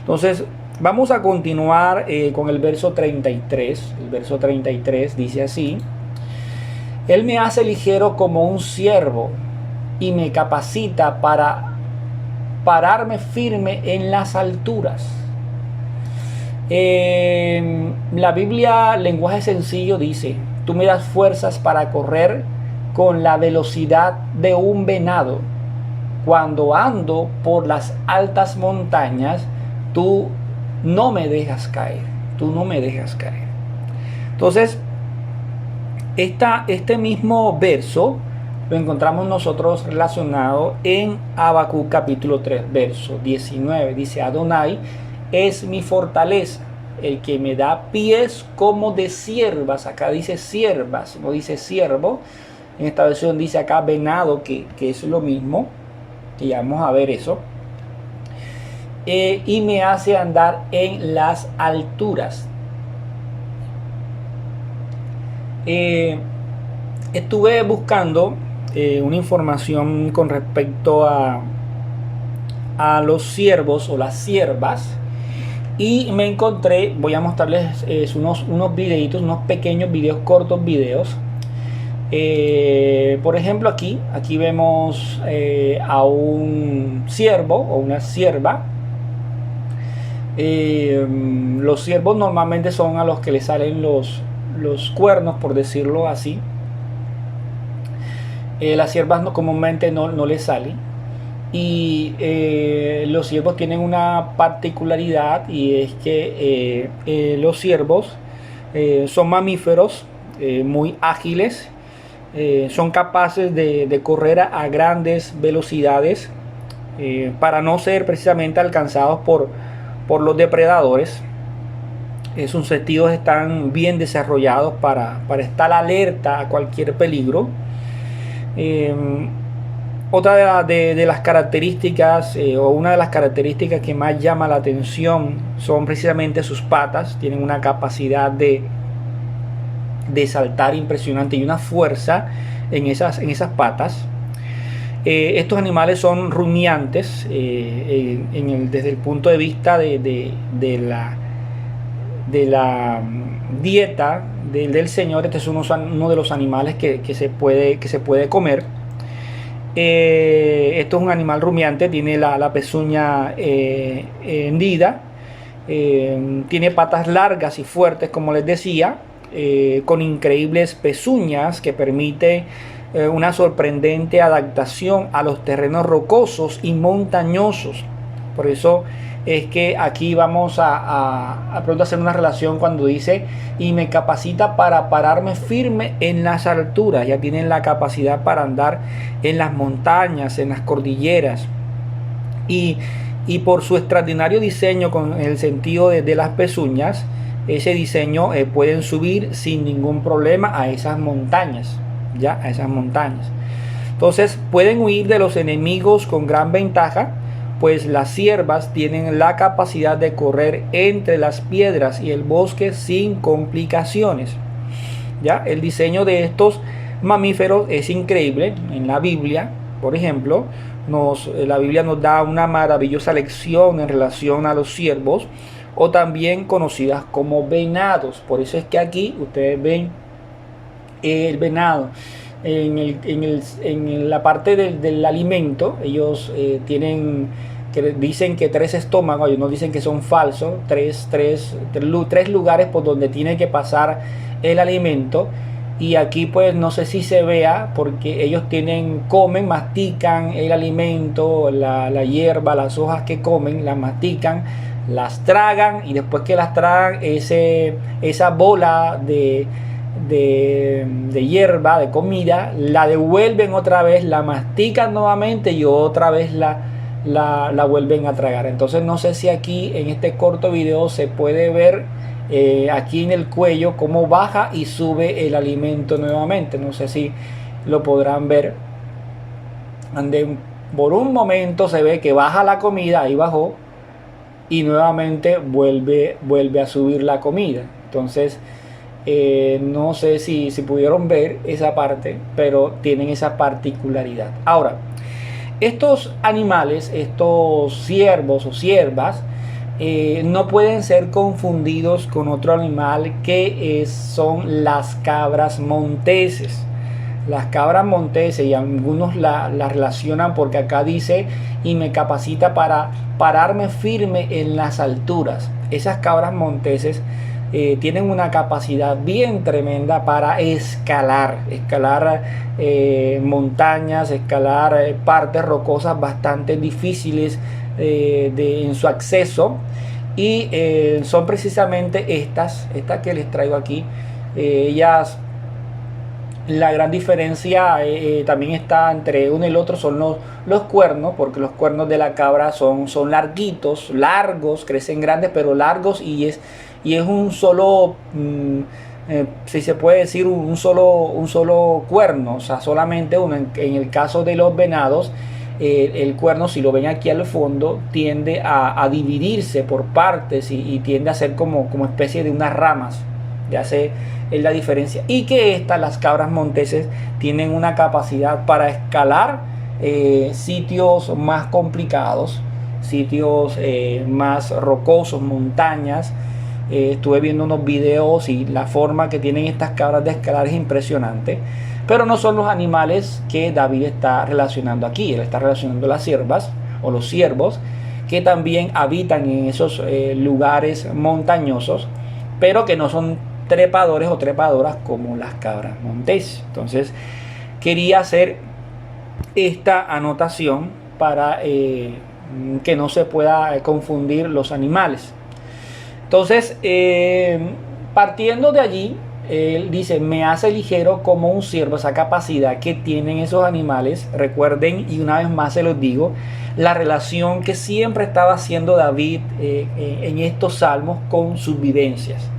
Speaker 4: Entonces, vamos a continuar con el verso 33. El verso 33 dice así: Él me hace ligero como un ciervo y me capacita para pararme firme en las alturas. La Biblia, lenguaje sencillo, dice: tú me das fuerzas para correr con la velocidad de un venado. Cuando ando por las altas montañas, tú no me dejas caer. Tú no me dejas caer. Entonces, este mismo verso lo encontramos nosotros relacionado en Habacuc capítulo 3, verso 19. Dice: Adonai es mi fortaleza, el que me da pies como de ciervas. Acá dice ciervas, no dice ciervo. En esta versión dice acá venado, que es lo mismo, que ya vamos a ver eso. Y me hace andar en las alturas. Estuve buscando una información con respecto a los ciervos o las ciervas y me encontré, voy a mostrarles unos videitos, unos pequeños videos, cortos videos. Por ejemplo, aquí vemos a un ciervo o una cierva. Los ciervos normalmente son a los que le salen los cuernos, por decirlo así. Las ciervas comúnmente no les salen. Y los ciervos tienen una particularidad, y es que los ciervos son mamíferos muy ágiles, son capaces de correr a grandes velocidades para no ser precisamente alcanzados por los depredadores. Sus sentidos están bien desarrollados para estar alerta a cualquier peligro. Otra de las características o una de las características que más llama la atención son precisamente sus patas. Tienen una capacidad de saltar impresionante y una fuerza en esas patas. Estos animales son rumiantes desde el punto de vista de la dieta del Señor. Este es uno de los animales que se puede comer. Esto es un animal rumiante, tiene la pezuña hendida, tiene patas largas y fuertes, como les decía, con increíbles pezuñas que permite una sorprendente adaptación a los terrenos rocosos y montañosos. Por eso es que aquí vamos a pronto hacer una relación cuando dice y me capacita para pararme firme en las alturas. Ya tienen la capacidad para andar en las montañas, en las cordilleras, y por su extraordinario diseño con el sentido de las pezuñas, ese diseño pueden subir sin ningún problema a esas montañas, ya a esas montañas. Entonces pueden huir de los enemigos con gran ventaja, pues las ciervas tienen la capacidad de correr entre las piedras y el bosque sin complicaciones. Ya el diseño de estos mamíferos es increíble. En la Biblia, por ejemplo, la Biblia nos da una maravillosa lección en relación a los ciervos, o también conocidas como venados. Por eso es que aquí ustedes ven el venado. En la parte del alimento, ellos dicen que 3 estómagos, ellos no dicen que son falsos, tres lugares por donde tiene que pasar el alimento. Y aquí pues no sé si se vea, porque ellos comen, mastican el alimento, la hierba, las hojas que comen, las mastican, las tragan, y después que las tragan, esa bola de hierba, de comida, la devuelven otra vez, la mastican nuevamente y otra vez la vuelven a tragar. Entonces no sé si aquí en este corto video se puede ver aquí en el cuello cómo baja y sube el alimento nuevamente. No sé si lo podrán ver. Por un momento se ve que baja la comida, ahí bajó, y nuevamente vuelve a subir la comida. Entonces no sé si pudieron ver esa parte, pero tienen esa particularidad. Ahora, estos animales, estos ciervos o ciervas, no pueden ser confundidos con otro animal que son las cabras monteses. Las cabras monteses, y algunos la relacionan porque acá dice y me capacita para pararme firme en las alturas. Esas cabras monteses tienen una capacidad bien tremenda para escalar montañas, escalar partes rocosas bastante difíciles en su acceso, y son precisamente estas que les traigo aquí. Ellas, la gran diferencia también está entre uno y el otro son los cuernos, porque los cuernos de la cabra son larguitos, largos, crecen grandes pero largos, y es un solo, si se puede decir, un solo cuerno, o sea, solamente uno. En el caso de los venados, el cuerno, si lo ven aquí al fondo, tiende a dividirse por partes y tiende a ser como especie de unas ramas. Ya sé, es la diferencia. Y que las cabras monteses, tienen una capacidad para escalar sitios más complicados, sitios más rocosos, montañas. Estuve viendo unos videos y la forma que tienen estas cabras de escalar es impresionante. Pero no son los animales que David está relacionando aquí. Él está relacionando las ciervas o los ciervos, que también habitan en esos lugares montañosos, pero que no son trepadores o trepadoras como las cabras monteses. Entonces quería hacer esta anotación para que no se pueda confundir los animales. Entonces, partiendo de allí, él dice, me hace ligero como un ciervo. Esa capacidad que tienen esos animales. Recuerden, y una vez más se los digo, la relación que siempre estaba haciendo David en estos salmos con sus vivencias,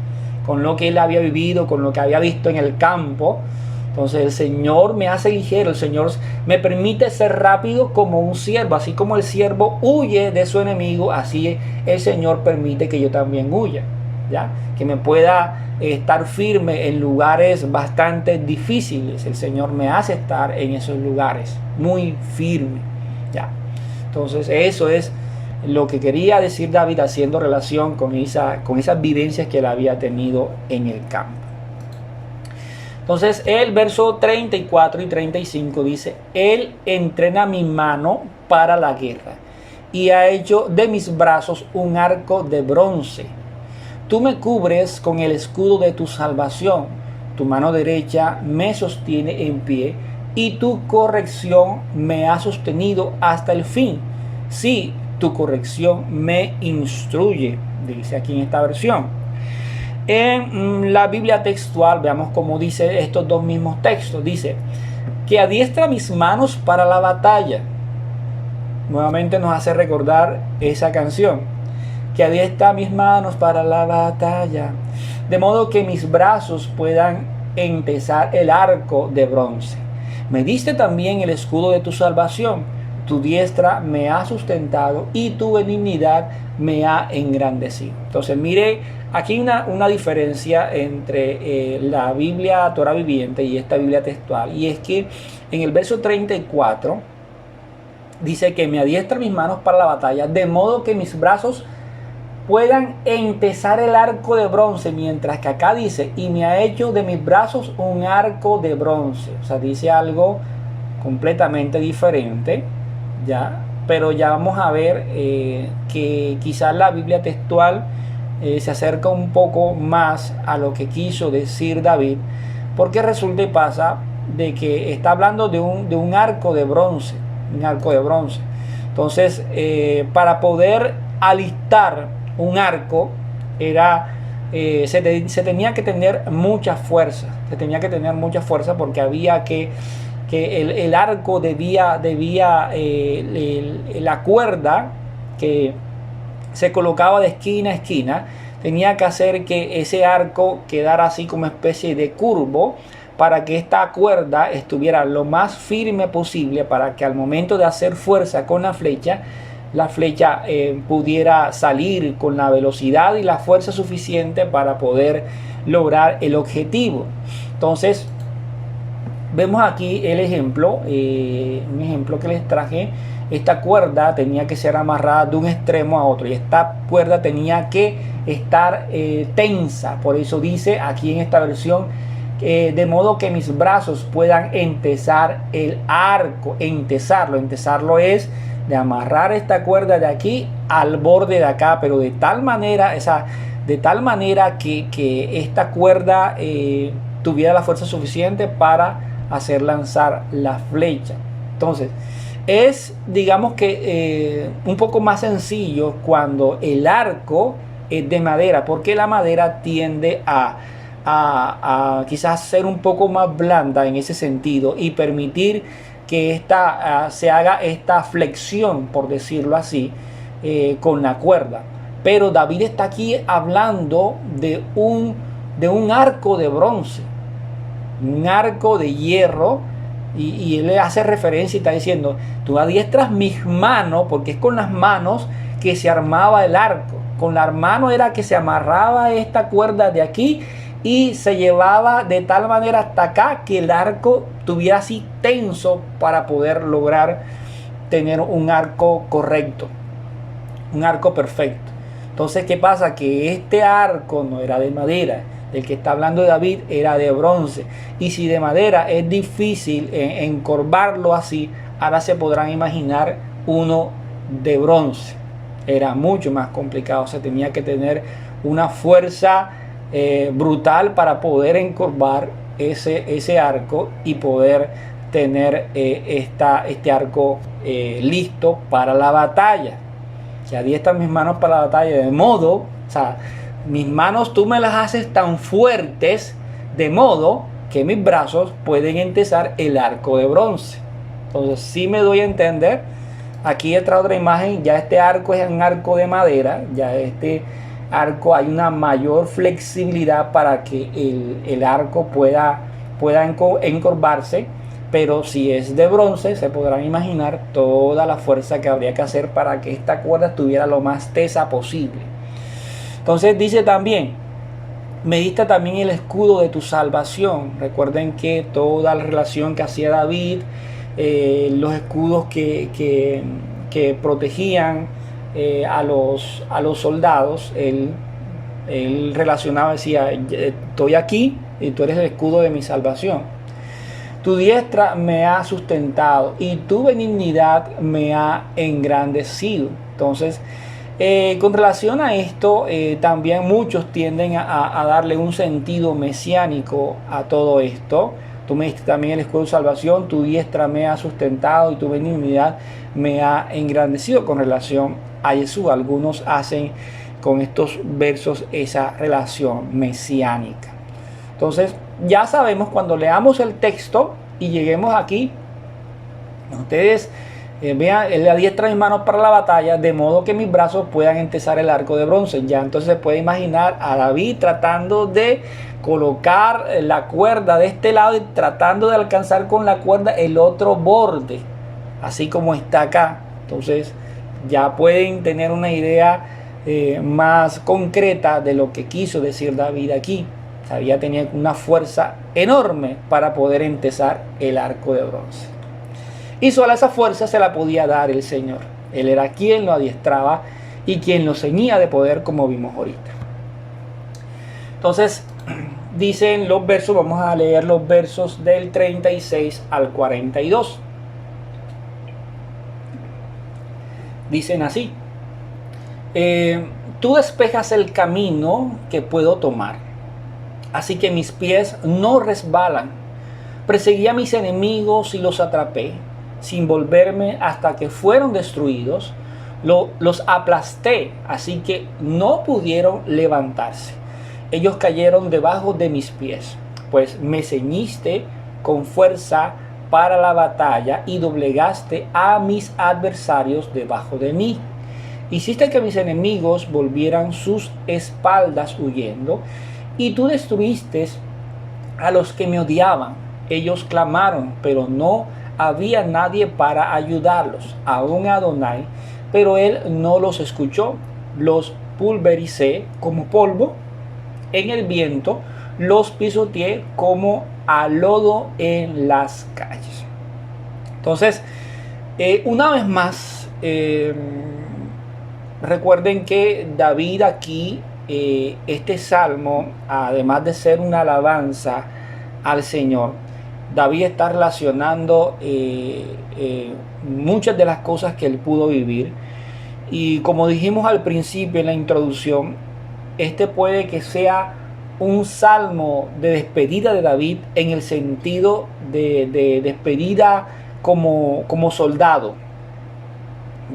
Speaker 4: con lo que él había vivido, con lo que había visto en el campo. Entonces el Señor me hace ligero, el Señor me permite ser rápido como un ciervo. Así como el ciervo huye de su enemigo, así el Señor permite que yo también huya, ¿ya? Que me pueda estar firme en lugares bastante difíciles. El Señor me hace estar en esos lugares muy firme, ¿ya? Entonces eso es lo que quería decir David, haciendo relación con esas vivencias que él había tenido en el campo. Entonces el verso 34 y 35 dice: Él entrena mi mano para la guerra y ha hecho de mis brazos un arco de bronce. Tú me cubres con el escudo de tu salvación, tu mano derecha me sostiene en pie y tu corrección me ha sostenido hasta el fin. Sí, tu corrección me instruye, dice aquí en esta versión. En la Biblia textual, veamos cómo dice estos dos mismos textos. Dice que adiestra mis manos para la batalla. Nuevamente nos hace recordar esa canción. Que adiestra mis manos para la batalla, de modo que mis brazos puedan entesar el arco de bronce. Me diste también el escudo de tu salvación. Tu diestra me ha sustentado y tu benignidad me ha engrandecido. Entonces mire, aquí hay una diferencia entre la Biblia Torah viviente y esta Biblia textual. Y es que en el verso 34 dice que me adiestra mis manos para la batalla, de modo que mis brazos puedan entesar el arco de bronce, mientras que acá dice, y me ha hecho de mis brazos un arco de bronce. O sea, dice algo completamente diferente, ¿ya? Pero ya vamos a ver que quizás la Biblia textual se acerca un poco más a lo que quiso decir David, porque resulta y pasa de que está hablando de un arco de bronce, un arco de bronce. Entonces, para poder alistar un arco se tenía que tener mucha fuerza. Se tenía que tener mucha fuerza porque había que el arco debía la cuerda que se colocaba de esquina a esquina tenía que hacer que ese arco quedara así como especie de curvo, para que esta cuerda estuviera lo más firme posible, para que al momento de hacer fuerza con la flecha pudiera salir con la velocidad y la fuerza suficiente para poder lograr el objetivo. Entonces vemos aquí el ejemplo, un ejemplo que les traje. Esta cuerda tenía que ser amarrada de un extremo a otro y esta cuerda tenía que estar tensa. Por eso dice aquí en esta versión, de modo que mis brazos puedan entesar el arco. Entesarlo es de amarrar esta cuerda de aquí al borde de acá, pero de tal manera que esta cuerda tuviera la fuerza suficiente para hacer lanzar la flecha. Entonces es, digamos que un poco más sencillo cuando el arco es de madera, porque la madera tiende a quizás ser un poco más blanda en ese sentido y permitir que se haga esta flexión, por decirlo así, con la cuerda. Pero David está aquí hablando de un arco de bronce, un arco de hierro, y él le hace referencia y está diciendo, tú adiestras mis manos, porque es con las manos que se armaba el arco. Con la mano era que se amarraba esta cuerda de aquí y se llevaba de tal manera hasta acá que el arco tuviera así tenso para poder lograr tener un arco correcto, un arco perfecto. Entonces, ¿qué pasa? Que este arco no era de madera, del que está hablando David era de bronce. Y si de madera es difícil encorvarlo así, ahora se podrán imaginar uno de bronce. Era mucho más complicado, se tenía que tener una fuerza brutal para poder encorvar ese arco y poder tener este arco listo para la batalla. Que adiestran mis manos para la batalla, de modo, o sea, mis manos tú me las haces tan fuertes, de modo que mis brazos pueden entesar el arco de bronce. Entonces, si me doy a entender, aquí esta otra imagen, ya este arco es un arco de madera, ya este arco hay una mayor flexibilidad para que el arco pueda encorvarse. Pero si es de bronce, se podrán imaginar toda la fuerza que habría que hacer para que esta cuerda estuviera lo más tesa posible. Entonces dice también, me diste también el escudo de tu salvación. Recuerden que toda la relación que hacía David, los escudos que protegían a los soldados, él relacionaba, decía, estoy aquí y tú eres el escudo de mi salvación. Tu diestra me ha sustentado y tu benignidad me ha engrandecido. Entonces, con relación a esto, también muchos tienden a darle un sentido mesiánico a todo esto. Tú me diste también el escudo de salvación, tu diestra me ha sustentado y tu benignidad me ha engrandecido con relación a Jesús. Algunos hacen con estos versos esa relación mesiánica. Entonces, ya sabemos, cuando leamos el texto y lleguemos aquí, ustedes vean, Él adiestra mis manos para la batalla, de modo que mis brazos puedan entesar el arco de bronce. Ya entonces se puede imaginar a David tratando de colocar la cuerda de este lado y tratando de alcanzar con la cuerda el otro borde, así como está acá. Entonces ya pueden tener una idea más concreta de lo que quiso decir David aquí. Sabía, tenía una fuerza enorme para poder entesar el arco de bronce. Y sola esa fuerza se la podía dar el Señor. Él era quien lo adiestraba y quien lo ceñía de poder, como vimos ahorita. Entonces, dicen los versos, vamos a leer los versos del 36 al 42. Dicen así: tú despejas el camino que puedo tomar, así que mis pies no resbalan. Perseguí a mis enemigos y los atrapé, sin volverme hasta que fueron destruidos. Los aplasté, así que no pudieron levantarse. Ellos cayeron debajo de mis pies, pues me ceñiste con fuerza para la batalla y doblegaste a mis adversarios debajo de mí. Hiciste que mis enemigos volvieran sus espaldas huyendo, y tú destruiste a los que me odiaban. Ellos clamaron, pero no había nadie para ayudarlos, aún Adonai, pero él no los escuchó. Los pulvericé como polvo en el viento, los pisoteé como a lodo en las calles. Entonces, una vez más, recuerden que David aquí, este salmo, además de ser una alabanza al Señor, David está relacionando muchas de las cosas que él pudo vivir. Y como dijimos al principio en la introducción, este puede que sea un salmo de despedida de David, en el sentido de despedida como soldado.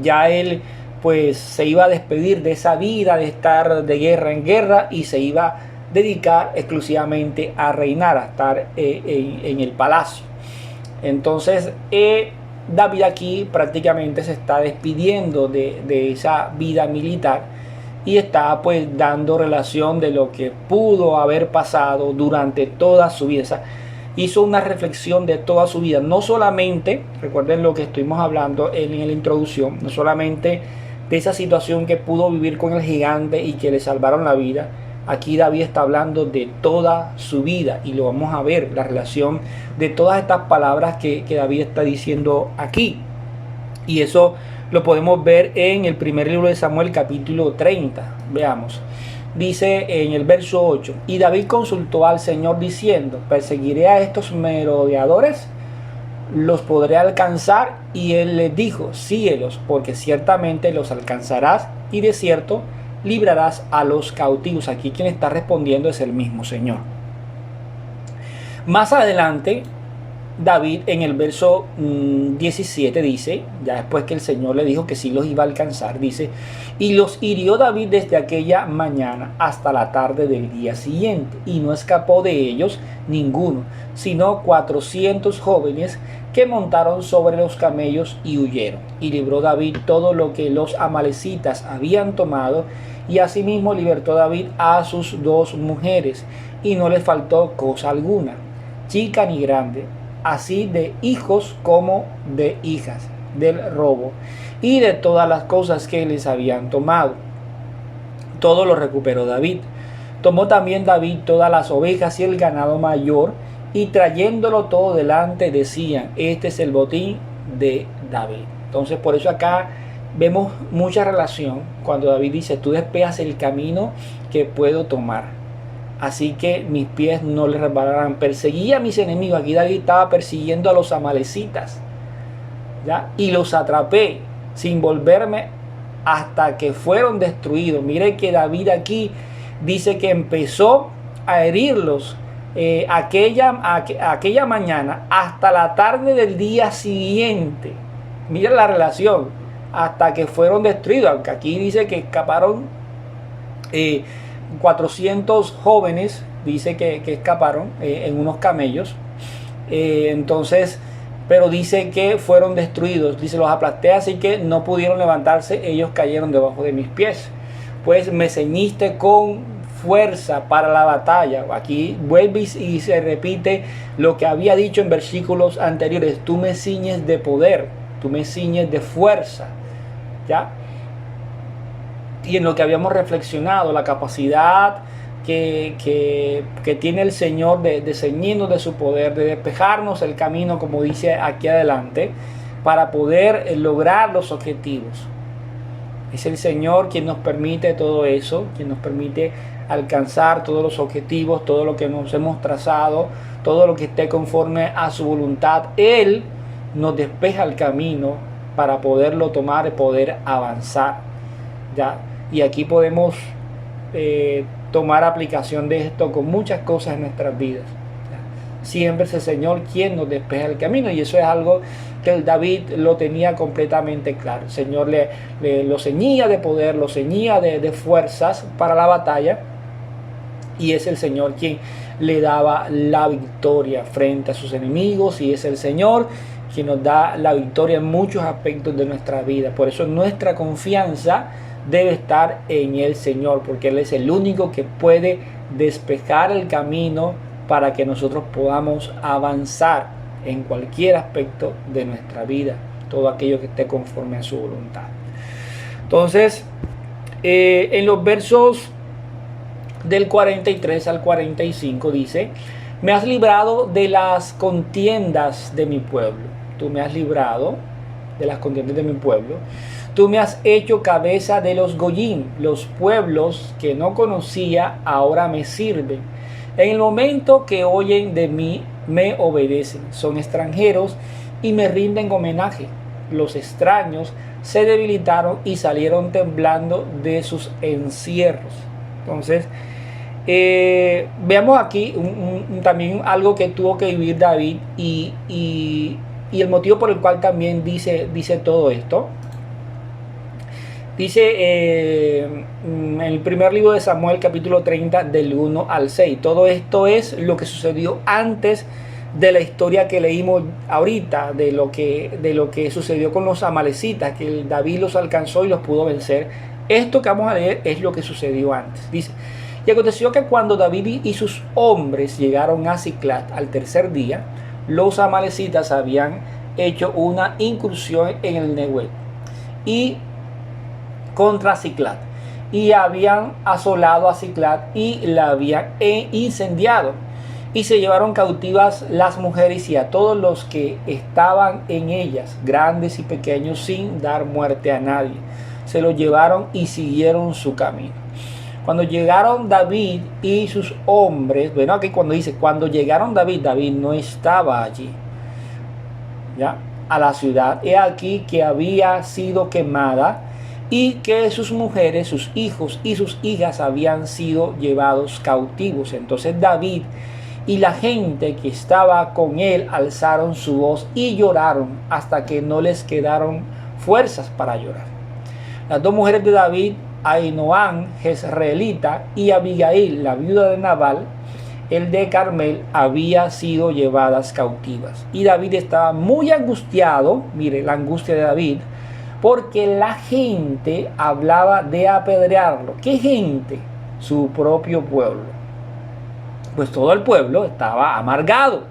Speaker 4: Ya él pues se iba a despedir de esa vida de estar de guerra en guerra y se iba a dedicar exclusivamente a reinar, a estar en el palacio. Entonces David aquí prácticamente se está despidiendo de esa vida militar y está pues dando relación de lo que pudo haber pasado durante toda su vida. O sea, hizo una reflexión de toda su vida, no solamente, recuerden lo que estuvimos hablando en la introducción, no solamente de esa situación que pudo vivir con el gigante y que le salvaron la vida. Aquí David está hablando de toda su vida y lo vamos a ver, la relación de todas estas palabras que David está diciendo aquí. Y eso lo podemos ver en el primer libro de Samuel, capítulo 30. Veamos. Dice en el verso 8: y David consultó al Señor diciendo, ¿perseguiré a estos merodeadores? ¿Los podré alcanzar? Y él les dijo, síguelos, porque ciertamente los alcanzarás, y de cierto librarás a los cautivos. Aquí quien está respondiendo es el mismo Señor. Más adelante, David en el verso 17 dice, ya después que el Señor le dijo que sí los iba a alcanzar, dice, y los hirió David desde aquella mañana hasta la tarde del día siguiente, y no escapó de ellos ninguno, sino 400 jóvenes que montaron sobre los camellos y huyeron. Y libró David todo lo que los amalecitas habían tomado, y asimismo libertó David a sus 2 mujeres, y no les faltó cosa alguna, chica ni grande, así de hijos como de hijas, del robo y de todas las cosas que les habían tomado. Todo lo recuperó David. Tomó también David todas las ovejas y el ganado mayor, y trayéndolo todo delante decían, este es el botín de David. Entonces por eso acá vemos mucha relación cuando David dice, tú despejas el camino que puedo tomar. así que mis pies no les resbalarán. Perseguí a mis enemigos. Aquí David estaba persiguiendo a los amalecitas, ¿ya? Y los atrapé sin volverme hasta que fueron destruidos. Mire que David aquí dice que empezó a herirlos aquella mañana hasta la tarde del día siguiente. Mira la relación, hasta que fueron destruidos. Aunque aquí dice que escaparon 400 jóvenes, dice que escaparon en unos camellos. Entonces, pero dice que fueron destruidos. Dice, los aplasté, así que no pudieron levantarse. Ellos cayeron debajo de mis pies. Pues me ceñiste con fuerza para la batalla. Aquí vuelve y se repite lo que había dicho en versículos anteriores. Tú me ciñes de poder, tú me ciñes de fuerza, ¿ya? Y en lo que habíamos reflexionado, la capacidad que tiene el Señor de ceñirnos de su poder, de despejarnos el camino, como dice aquí adelante, para poder lograr los objetivos. Es el Señor quien nos permite todo eso, quien nos permite alcanzar todos los objetivos, todo lo que nos hemos trazado, todo lo que esté conforme a su voluntad. Él nos despeja el camino para poderlo tomar y poder avanzar, ¿ya? Y aquí podemos tomar aplicación de esto con muchas cosas en nuestras vidas, ¿ya? Siempre es el Señor quien nos despeja el camino, y eso es algo que el David lo tenía completamente claro. El Señor lo ceñía de poder, lo ceñía de fuerzas para la batalla, y es el Señor quien le daba la victoria frente a sus enemigos, y es el Señor quien nos da la victoria en muchos aspectos de nuestra vida. Por eso nuestra confianza debe estar en el Señor, porque Él es el único que puede despejar el camino para que nosotros podamos avanzar en cualquier aspecto de nuestra vida, todo aquello que esté conforme a su voluntad. Entonces, en los versos del 43 al 45 dice: me has librado de las contiendas de mi pueblo. Tú me has librado de las contiendas de mi pueblo. Tú me has hecho cabeza de los goyim. Los pueblos que no conocía ahora me sirven. En el momento que oyen de mí, me obedecen. Son extranjeros y me rinden homenaje. Los extraños se debilitaron y salieron temblando de sus encierros. Entonces, veamos aquí también algo que tuvo que vivir David y el motivo por el cual también dice todo esto. Dice en el primer libro de Samuel, capítulo 30, del 1 al 6. Todo esto es lo que sucedió antes de la historia que leímos ahorita, de lo que sucedió con los amalecitas, que David los alcanzó y los pudo vencer. Esto que vamos a leer es lo que sucedió antes. Dice: y aconteció que cuando David y sus hombres llegaron a Siclag al tercer día, los amalecitas habían hecho una incursión en el Neguev y contra Siclag, y habían asolado a Siclag y la habían incendiado, y se llevaron cautivas las mujeres y a todos los que estaban en ellas, grandes y pequeños, sin dar muerte a nadie. Se los llevaron y siguieron su camino. Cuando llegaron David y sus hombres, bueno, aquí cuando dice cuando llegaron David no estaba allí, ¿ya?, a la ciudad. He aquí que había sido quemada y que sus mujeres, sus hijos y sus hijas habían sido llevados cautivos. Entonces David y la gente que estaba con él alzaron su voz y lloraron hasta que no les quedaron fuerzas para llorar. Las dos mujeres de David, Ahinoam, jezreelita, y Abigail, la viuda de Nabal, el de Carmel, había sido llevadas cautivas. Y David estaba muy angustiado, mire la angustia de David, porque la gente hablaba de apedrearlo. ¿Qué gente? Su propio pueblo. Pues todo el pueblo estaba amargado,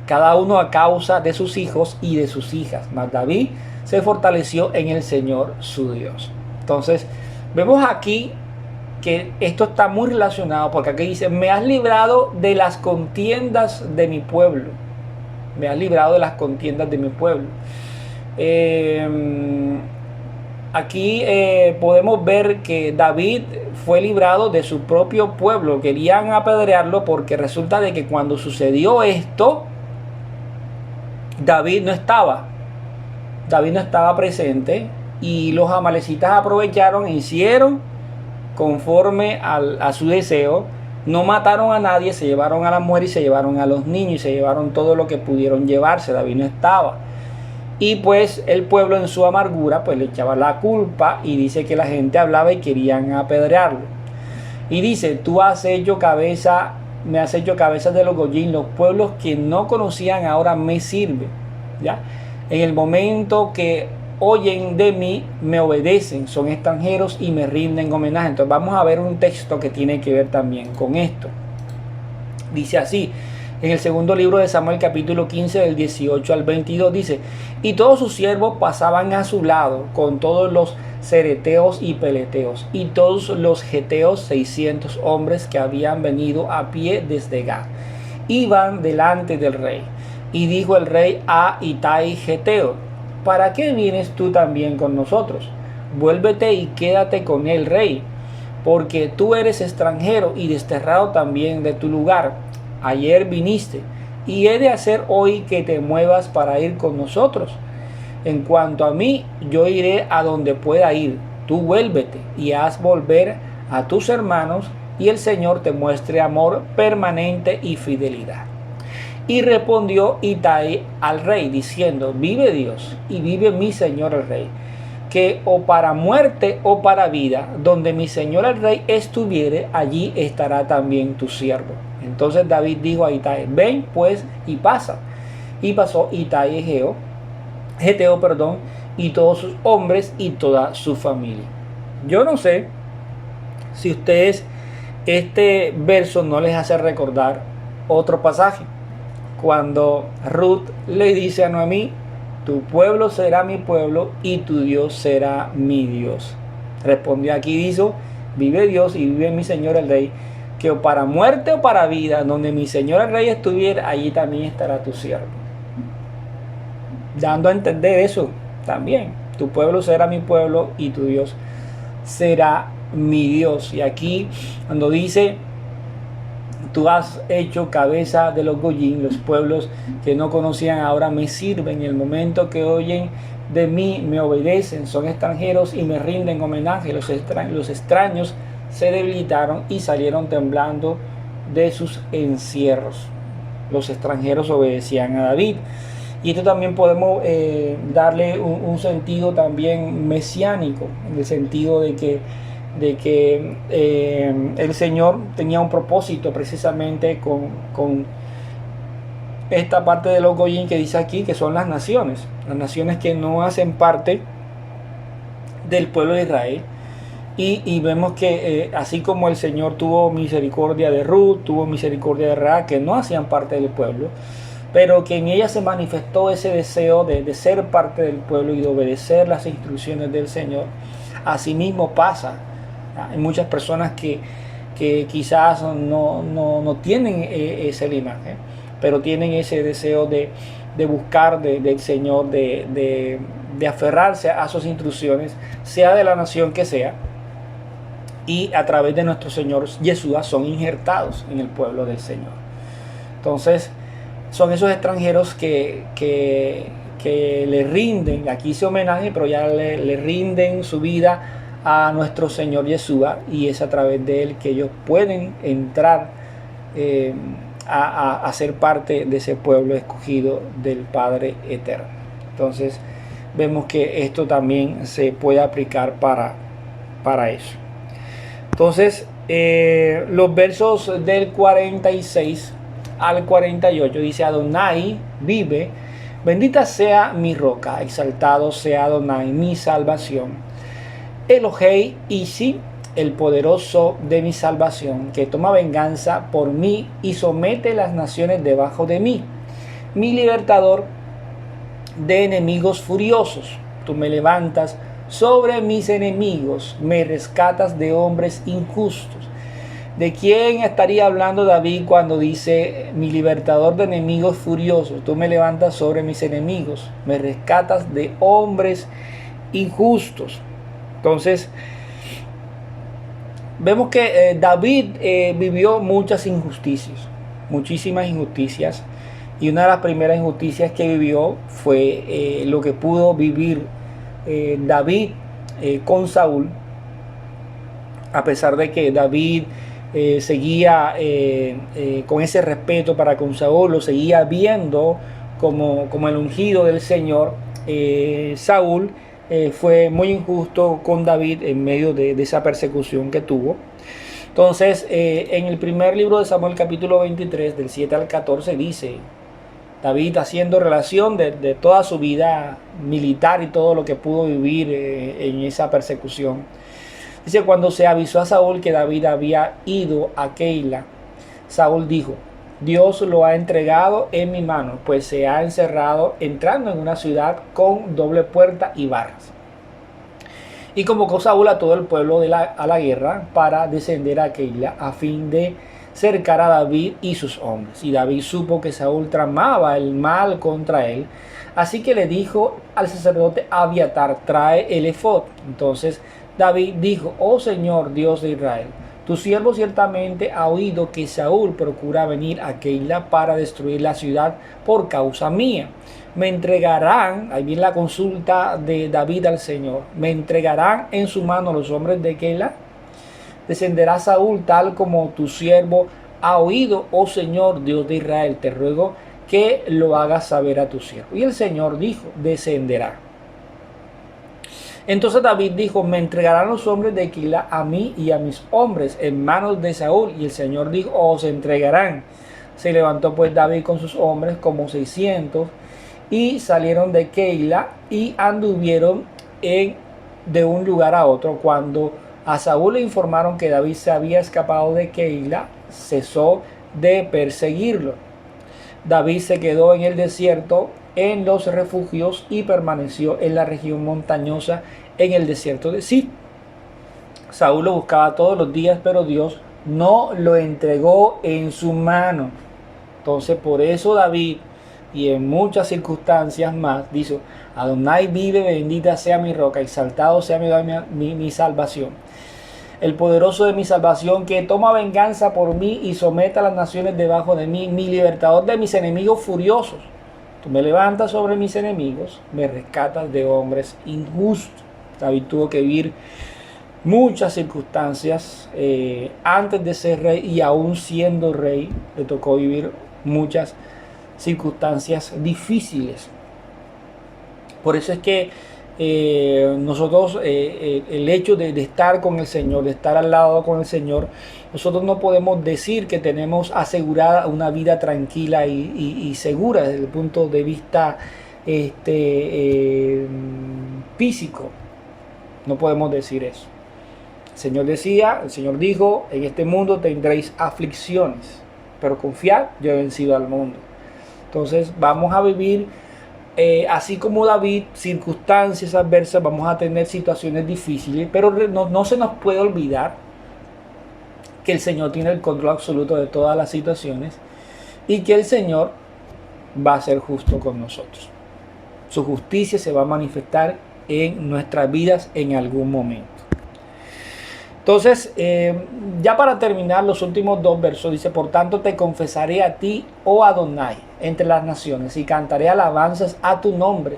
Speaker 4: cada uno a causa de sus hijos y de sus hijas. Mas David se fortaleció en el Señor su Dios. Entonces, vemos aquí que esto está muy relacionado, porque aquí dice: me has librado de las contiendas de mi pueblo. Me has librado de las contiendas de mi pueblo. aquí podemos ver que David fue librado de su propio pueblo. Querían apedrearlo porque resulta de que cuando sucedió esto, David no estaba presente, y los amalecitas aprovecharon e hicieron conforme a su deseo. No mataron a nadie, se llevaron a la mujer y se llevaron a los niños y se llevaron todo lo que pudieron llevarse. David no estaba. Y pues el pueblo en su amargura pues le echaba la culpa, y dice que la gente hablaba y querían apedrearlo. Y dice: tú me has hecho cabeza de los goyín, los pueblos que no conocían ahora me sirven. ¿Ya? En el momento que oyen de mí, me obedecen, son extranjeros y me rinden homenaje. Entonces vamos a ver un texto que tiene que ver también con esto. Dice así, en el segundo libro de Samuel, capítulo 15, del 18 al 22, dice: y todos sus siervos pasaban a su lado, con todos los cereteos y peleteos, y todos los geteos, 600 hombres que habían venido a pie desde Gad, iban delante del rey. Y dijo el rey a Itai geteo: ¿para qué vienes tú también con nosotros? Vuélvete y quédate con el rey, porque tú eres extranjero y desterrado también de tu lugar. Ayer viniste, y he de hacer hoy que te muevas para ir con nosotros. En cuanto a mí, yo iré a donde pueda ir. Tú vuélvete y haz volver a tus hermanos, y el Señor te muestre amor permanente y fidelidad. Y respondió Itai al rey, diciendo: vive Dios y vive mi señor el rey, que o para muerte o para vida, donde mi señor el rey estuviere, allí estará también tu siervo. Entonces David dijo a Itai: ven pues y pasa. Y pasó Itai geteo, y todos sus hombres y toda su familia. Yo no sé si ustedes este verso no les hace recordar otro pasaje, cuando Ruth le dice a Noemí: tu pueblo será mi pueblo y tu Dios será mi Dios. Respondió aquí, dijo: vive Dios y vive mi señor el rey, que o para muerte o para vida, donde mi señor el rey estuviera, allí también estará tu siervo. Dando a entender eso también: tu pueblo será mi pueblo y tu Dios será mi Dios. Y aquí cuando dice: tú has hecho cabeza de los goyín, los pueblos que no conocían ahora me sirven, en el momento que oyen de mí me obedecen, son extranjeros y me rinden homenaje. Los extraños se debilitaron y salieron temblando de sus encierros. Los extranjeros obedecían a David. Y esto también podemos darle un sentido también mesiánico, en el sentido de que el Señor tenía un propósito precisamente con esta parte de los goyín que dice aquí, que son las naciones que no hacen parte del pueblo de Israel. Y vemos que así como el Señor tuvo misericordia de Ruth, tuvo misericordia de Rahab, que no hacían parte del pueblo, pero que en ella se manifestó ese deseo de ser parte del pueblo y de obedecer las instrucciones del Señor. Asimismo pasa. Hay muchas personas que quizás no tienen esa imagen, pero tienen ese deseo de buscar del Señor, de aferrarse a sus instrucciones, sea de la nación que sea, y a través de nuestro Señor Yeshua son injertados en el pueblo del Señor. Entonces son esos extranjeros que le rinden, aquí hice homenaje, pero ya le rinden su vida a nuestro Señor Yeshua, y es a través de él que ellos pueden entrar a ser parte de ese pueblo escogido del Padre Eterno. Entonces vemos que esto también se puede aplicar para eso. Entonces los versos del 46 al 48 dice: Adonai vive, bendita sea mi roca, exaltado sea Adonai mi salvación. Elohei Isi, el poderoso de mi salvación, que toma venganza por mí y somete las naciones debajo de mí. Mi libertador de enemigos furiosos. Tú me levantas sobre mis enemigos, me rescatas de hombres injustos. ¿De quién estaría hablando David cuando dice: mi libertador de enemigos furiosos? Tú me levantas sobre mis enemigos, me rescatas de hombres injustos. Entonces, vemos que David vivió muchas injusticias, muchísimas injusticias. Y una de las primeras injusticias que vivió fue lo que pudo vivir David con Saúl, a pesar de que David seguía con ese respeto para con Saúl, lo seguía viendo como el ungido del Señor. Saúl fue muy injusto con David en medio de esa persecución que tuvo. Entonces, en el primer libro de Samuel, capítulo 23, del 7 al 14, dice David, haciendo relación de toda su vida militar y todo lo que pudo vivir en esa persecución. Dice, cuando se avisó a Saúl que David había ido a Keila, Saúl dijo, Dios lo ha entregado en mi mano, pues se ha encerrado entrando en una ciudad con doble puerta y barras. Y convocó Saúl a todo el pueblo a la guerra para descender a Keila a fin de cercar a David y sus hombres. Y David supo que Saúl tramaba el mal contra él, así que le dijo al sacerdote Abiatar, trae el efod. Entonces David dijo, oh Señor Dios de Israel, tu siervo ciertamente ha oído que Saúl procura venir a Keila para destruir la ciudad por causa mía. Me entregarán, ahí viene la consulta de David al Señor, me entregarán en su mano los hombres de Keila. Descenderá Saúl tal como tu siervo ha oído, oh Señor Dios de Israel, te ruego que lo hagas saber a tu siervo. Y el Señor dijo, descenderá. Entonces David dijo, me entregarán los hombres de Keila a mí y a mis hombres en manos de Saúl. Y el Señor dijo, os entregarán. Se levantó pues David con sus hombres como 600 y salieron de Keila y anduvieron de un lugar a otro. Cuando a Saúl le informaron que David se había escapado de Keila, cesó de perseguirlo. David se quedó en el desierto, en los refugios, y permaneció en la región montañosa, en el desierto de Zif. Saúl lo buscaba todos los días, pero Dios no lo entregó en su mano. Entonces, por eso David, y en muchas circunstancias más, dice, Adonai vive, bendita sea mi roca, exaltado sea mi salvación. El poderoso de mi salvación, que toma venganza por mí y somete a las naciones debajo de mí, mi libertador de mis enemigos furiosos. Tú me levantas sobre mis enemigos, me rescatas de hombres injustos. David tuvo que vivir muchas circunstancias antes de ser rey, y aún siendo rey le tocó vivir muchas circunstancias difíciles. Por eso es que nosotros, el hecho de estar con el Señor, de estar al lado con el Señor, nosotros no podemos decir que tenemos asegurada una vida tranquila y segura desde el punto de vista físico. No podemos decir eso. El Señor dijo, en este mundo tendréis aflicciones, pero confiad, yo he vencido al mundo. Entonces vamos a vivir así como David, circunstancias adversas, vamos a tener situaciones difíciles, pero no se nos puede olvidar que el Señor tiene el control absoluto de todas las situaciones y que el Señor va a ser justo con nosotros. Su justicia se va a manifestar en nuestras vidas en algún momento. Entonces, ya para terminar, los últimos dos versos dice, por tanto te confesaré a ti, oh Adonai, entre las naciones, y cantaré alabanzas a tu nombre.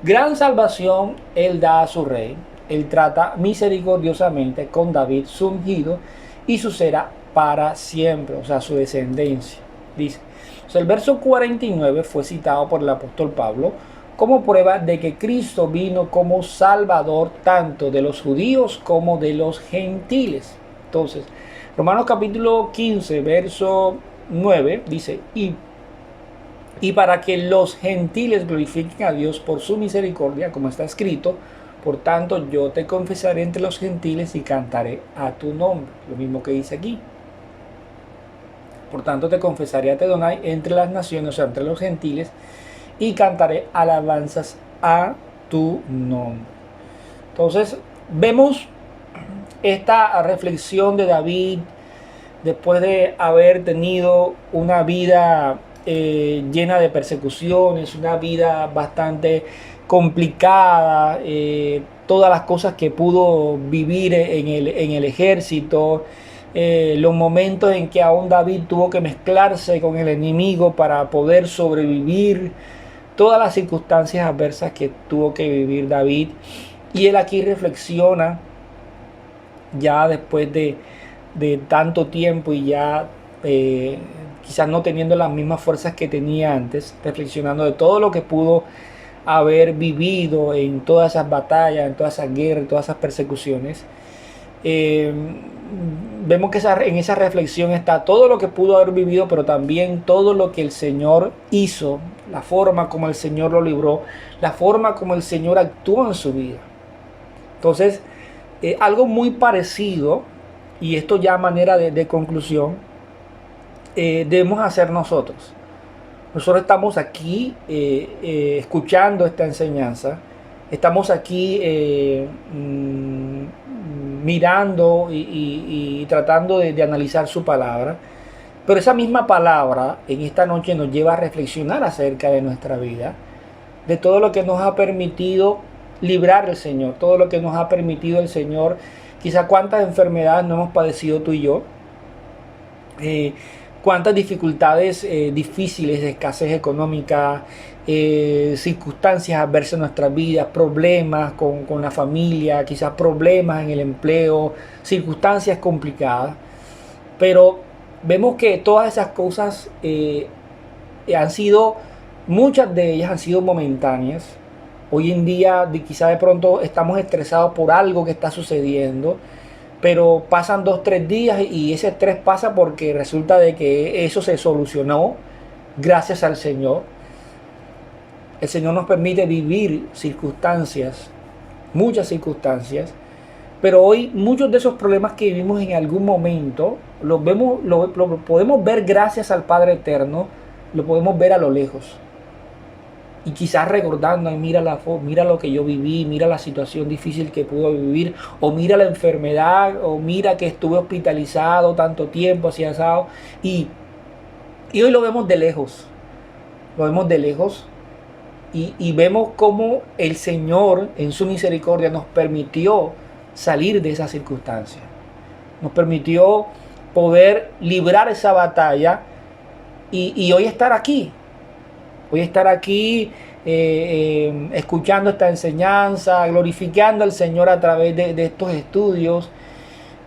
Speaker 4: Gran salvación él da a su rey. Él trata misericordiosamente con David, su ungido, y su será para siempre, o sea, su descendencia. Dice, o sea, el verso 49 fue citado por el apóstol Pablo como prueba de que Cristo vino como Salvador tanto de los judíos como de los gentiles. Entonces, Romanos capítulo 15, verso 9 dice, y para que los gentiles glorifiquen a Dios por su misericordia, como está escrito, por tanto yo te confesaré entre los gentiles y cantaré a tu nombre. Lo mismo que dice aquí. Por tanto te confesaré a Adonai entre las naciones, o sea, entre los gentiles, y cantaré alabanzas a tu nombre. Entonces vemos esta reflexión de David después de haber tenido una vida llena de persecuciones, una vida bastante complicada, todas las cosas que pudo vivir en el ejército, los momentos en que aún David tuvo que mezclarse con el enemigo para poder sobrevivir, todas las circunstancias adversas que tuvo que vivir David. Y él aquí reflexiona, ya después de tanto tiempo y ya quizás no teniendo las mismas fuerzas que tenía antes, reflexionando de todo lo que pudo haber vivido en todas esas batallas, en todas esas guerras, en todas esas persecuciones. Vemos que en esa reflexión está todo lo que pudo haber vivido, pero también todo lo que el Señor hizo, la forma como el Señor lo libró, la forma como el Señor actuó en su vida. Entonces, algo muy parecido, y esto ya a manera de conclusión, debemos hacer nosotros. Nosotros estamos aquí escuchando esta enseñanza, estamos aquí mirando y tratando de analizar su palabra, pero esa misma palabra en esta noche nos lleva a reflexionar acerca de nuestra vida, de todo lo que nos ha permitido librar el Señor, todo lo que nos ha permitido el Señor. Quizá cuántas enfermedades no hemos padecido tú y yo, cuántas dificultades difíciles de escasez económica, circunstancias adversas en nuestras vidas, problemas con la familia, quizás problemas en el empleo, circunstancias complicadas. Pero vemos que todas esas cosas muchas de ellas han sido momentáneas. Hoy en día quizás de pronto estamos estresados por algo que está sucediendo, pero pasan 2-3 días y ese estrés pasa porque resulta de que eso se solucionó gracias al Señor. El Señor nos permite vivir circunstancias, muchas circunstancias, pero hoy muchos de esos problemas que vivimos en algún momento lo podemos ver gracias al Padre Eterno, lo podemos ver a lo lejos. Y quizás recordando, mira lo que yo viví, mira la situación difícil que pude vivir, o mira la enfermedad, o mira que estuve hospitalizado tanto tiempo, así asado. Y hoy lo vemos de lejos. Lo vemos de lejos. Y vemos cómo el Señor, en su misericordia, nos permitió salir de esa circunstancia. Nos permitió poder librar esa batalla y hoy estar aquí. Voy a estar aquí escuchando esta enseñanza, glorificando al Señor a través de estos estudios.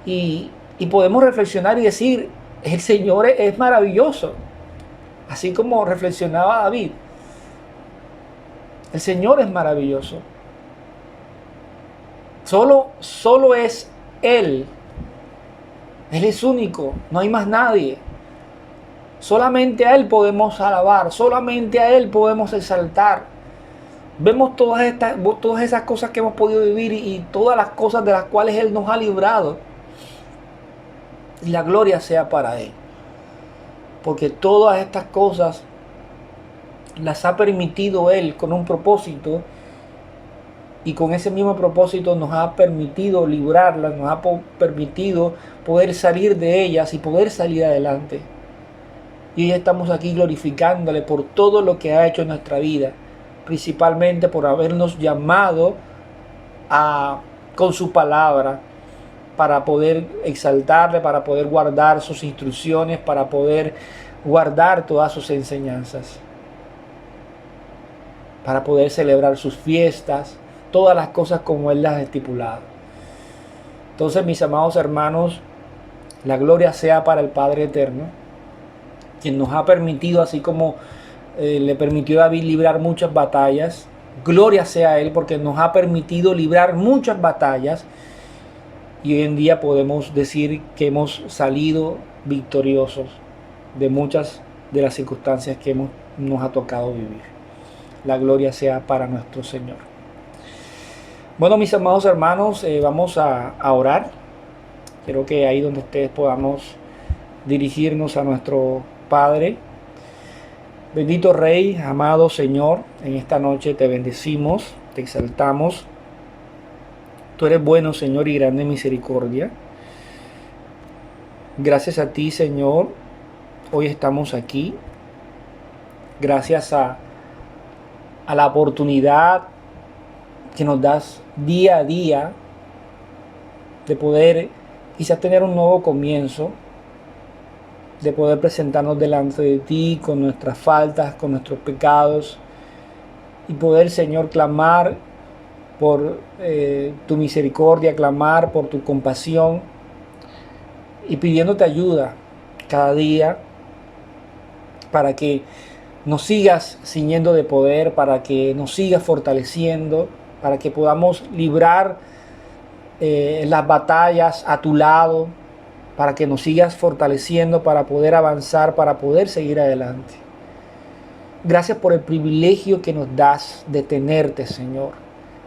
Speaker 4: Y podemos reflexionar y decir, el Señor es maravilloso. Así como reflexionaba David. El Señor es maravilloso. Solo es Él. Él es único, no hay más nadie. Solamente a Él podemos alabar, solamente a Él podemos exaltar. Vemos todas esas cosas que hemos podido vivir y todas las cosas de las cuales Él nos ha librado. Y la gloria sea para Él. Porque todas estas cosas las ha permitido Él con un propósito. Y con ese mismo propósito nos ha permitido librarlas, nos ha permitido poder salir de ellas y poder salir adelante. Y hoy estamos aquí glorificándole por todo lo que ha hecho en nuestra vida, principalmente por habernos llamado con su palabra para poder exaltarle, para poder guardar sus instrucciones, para poder guardar todas sus enseñanzas, para poder celebrar sus fiestas, todas las cosas como Él las ha estipulado. Entonces, mis amados hermanos, la gloria sea para el Padre Eterno, quien nos ha permitido, así como le permitió a David librar muchas batallas. Gloria sea a Él porque nos ha permitido librar muchas batallas. Y hoy en día podemos decir que hemos salido victoriosos de muchas de las circunstancias que nos ha tocado vivir. La gloria sea para nuestro Señor. Bueno, mis amados hermanos, vamos a orar. Quiero que ahí donde ustedes podamos dirigirnos a nuestro Padre. Bendito Rey, amado Señor, en esta noche te bendecimos, te exaltamos. Tú eres bueno, Señor, y grande en misericordia. Gracias a ti, Señor, hoy estamos aquí. Gracias a la oportunidad que nos das día a día de poder quizás tener un nuevo comienzo, de poder presentarnos delante de ti con nuestras faltas, con nuestros pecados, y poder, Señor, clamar por tu misericordia, clamar por tu compasión, y pidiéndote ayuda cada día para que nos sigas ciñendo de poder, para que nos sigas fortaleciendo, para que podamos librar las batallas a tu lado, para que nos sigas fortaleciendo, para poder avanzar, para poder seguir adelante. Gracias por el privilegio que nos das de tenerte, Señor,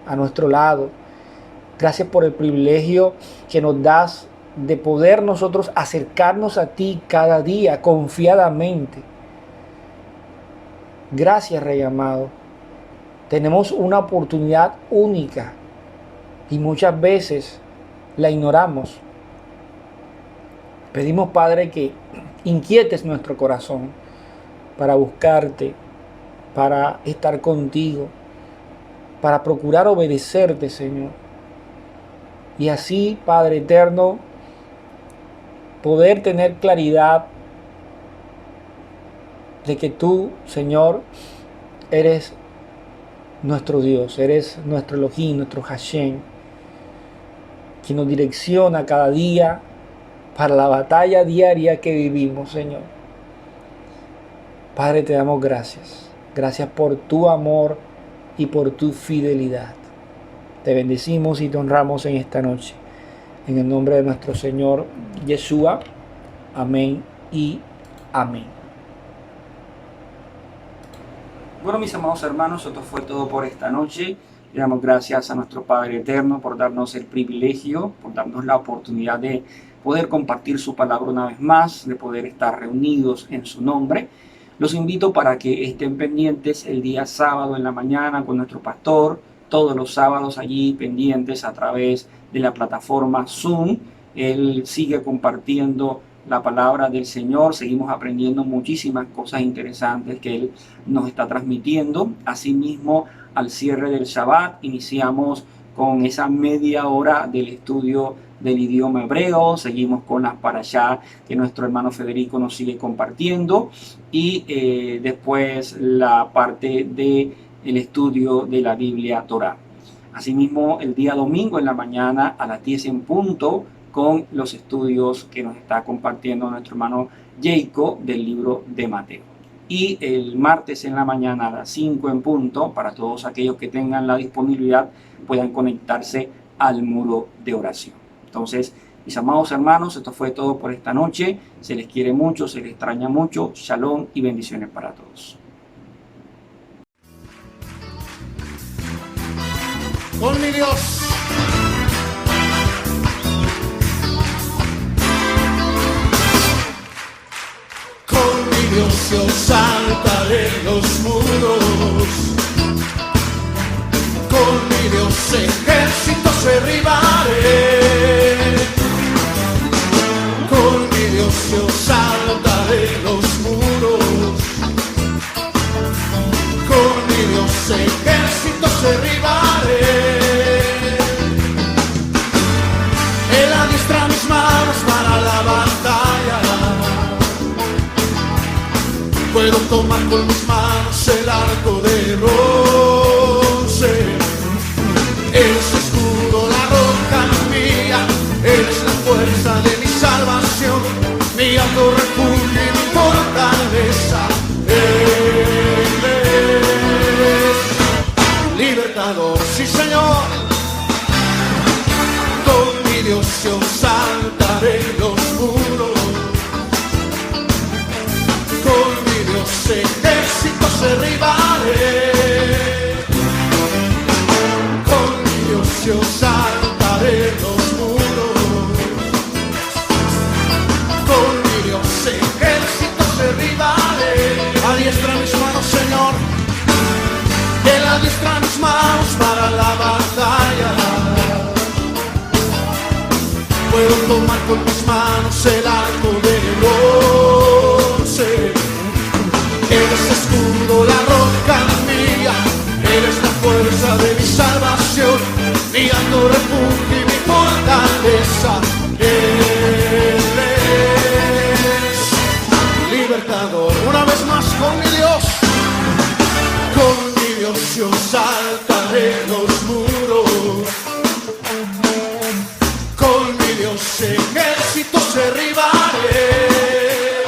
Speaker 4: a nuestro lado. Gracias por el privilegio que nos das de poder nosotros acercarnos a ti cada día confiadamente. Gracias, Rey amado. Tenemos una oportunidad única y muchas veces la ignoramos. Pedimos, Padre, que inquietes nuestro corazón para buscarte, para estar contigo, para procurar obedecerte, Señor. Y así, Padre eterno, poder tener claridad de que tú, Señor, eres nuestro Dios, eres nuestro Elohim, nuestro Hashem, quien nos direcciona cada día para la batalla diaria que vivimos, Señor. Padre, te damos gracias. Gracias por tu amor y por tu fidelidad. Te bendecimos y te honramos en esta noche. En el nombre de nuestro Señor Yeshua. Amén y amén.
Speaker 3: Bueno, mis amados hermanos, esto fue todo por esta noche. Le damos gracias a nuestro Padre Eterno por darnos el privilegio, por darnos la oportunidad de poder compartir su palabra una vez más, de poder estar reunidos en su nombre. Los invito para que estén pendientes el día sábado en la mañana con nuestro pastor, todos los sábados allí pendientes a través de la plataforma Zoom. Él sigue compartiendo la palabra del Señor, seguimos aprendiendo muchísimas cosas interesantes que Él nos está transmitiendo. Asimismo, al cierre del Shabbat, iniciamos con esa media hora del estudio del idioma hebreo, seguimos con las parashá que nuestro hermano Federico nos sigue compartiendo, y después la parte del estudio de la Biblia Torá. Asimismo, el día domingo en la mañana a las 10 en punto, con los estudios que nos está compartiendo nuestro hermano Jacob del libro de Mateo. Y el martes en la mañana a las 5 en punto, para todos aquellos que tengan la disponibilidad, puedan conectarse al muro de oración. Entonces, mis amados hermanos, esto fue todo por esta noche. Se les quiere mucho, se les extraña mucho. Shalom y bendiciones para todos.
Speaker 5: Con mi Dios. Con mi Dios yo saltaré los muros. Con mi Dios ejércitos derribaré. Con mi Dios yo saltaré los muros. Con mi Dios ejércitos derribaré. Él adiestra mis manos para la batalla. Puedo tomar con mis manos el arco de bronce. Es escudo, la roca mía, eres la fuerza de mi salvación, mi alto refugio y mi fortaleza. Él es libertador, sí Señor. Con mi Dios yo saltaré los muros. Con mi Dios ejércitos derribaré. Yo saltaré los muros. Con mi Dios ejércitos derribaré. Adiestra mis manos, Señor. Él adiestra mis manos para la batalla. Puedo tomar con mis manos el arco de bronce. Eres escudo, la roca mía. Eres la fuerza roca de mi salvación, mi alto refugio y mi fortaleza. Él es libertador. Una vez más con mi Dios yo saltaré los muros. Con mi Dios ejércitos derribaré.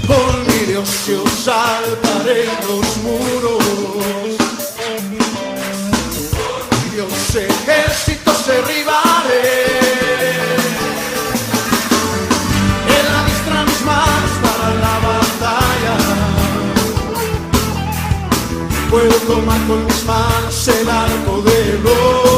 Speaker 5: Con mi Dios yo saltaré los muros. Con mi Dios ejércitos derribaré. Él adiestra mis manos para la batalla. Puedo tomar con mis manos el arco de luz.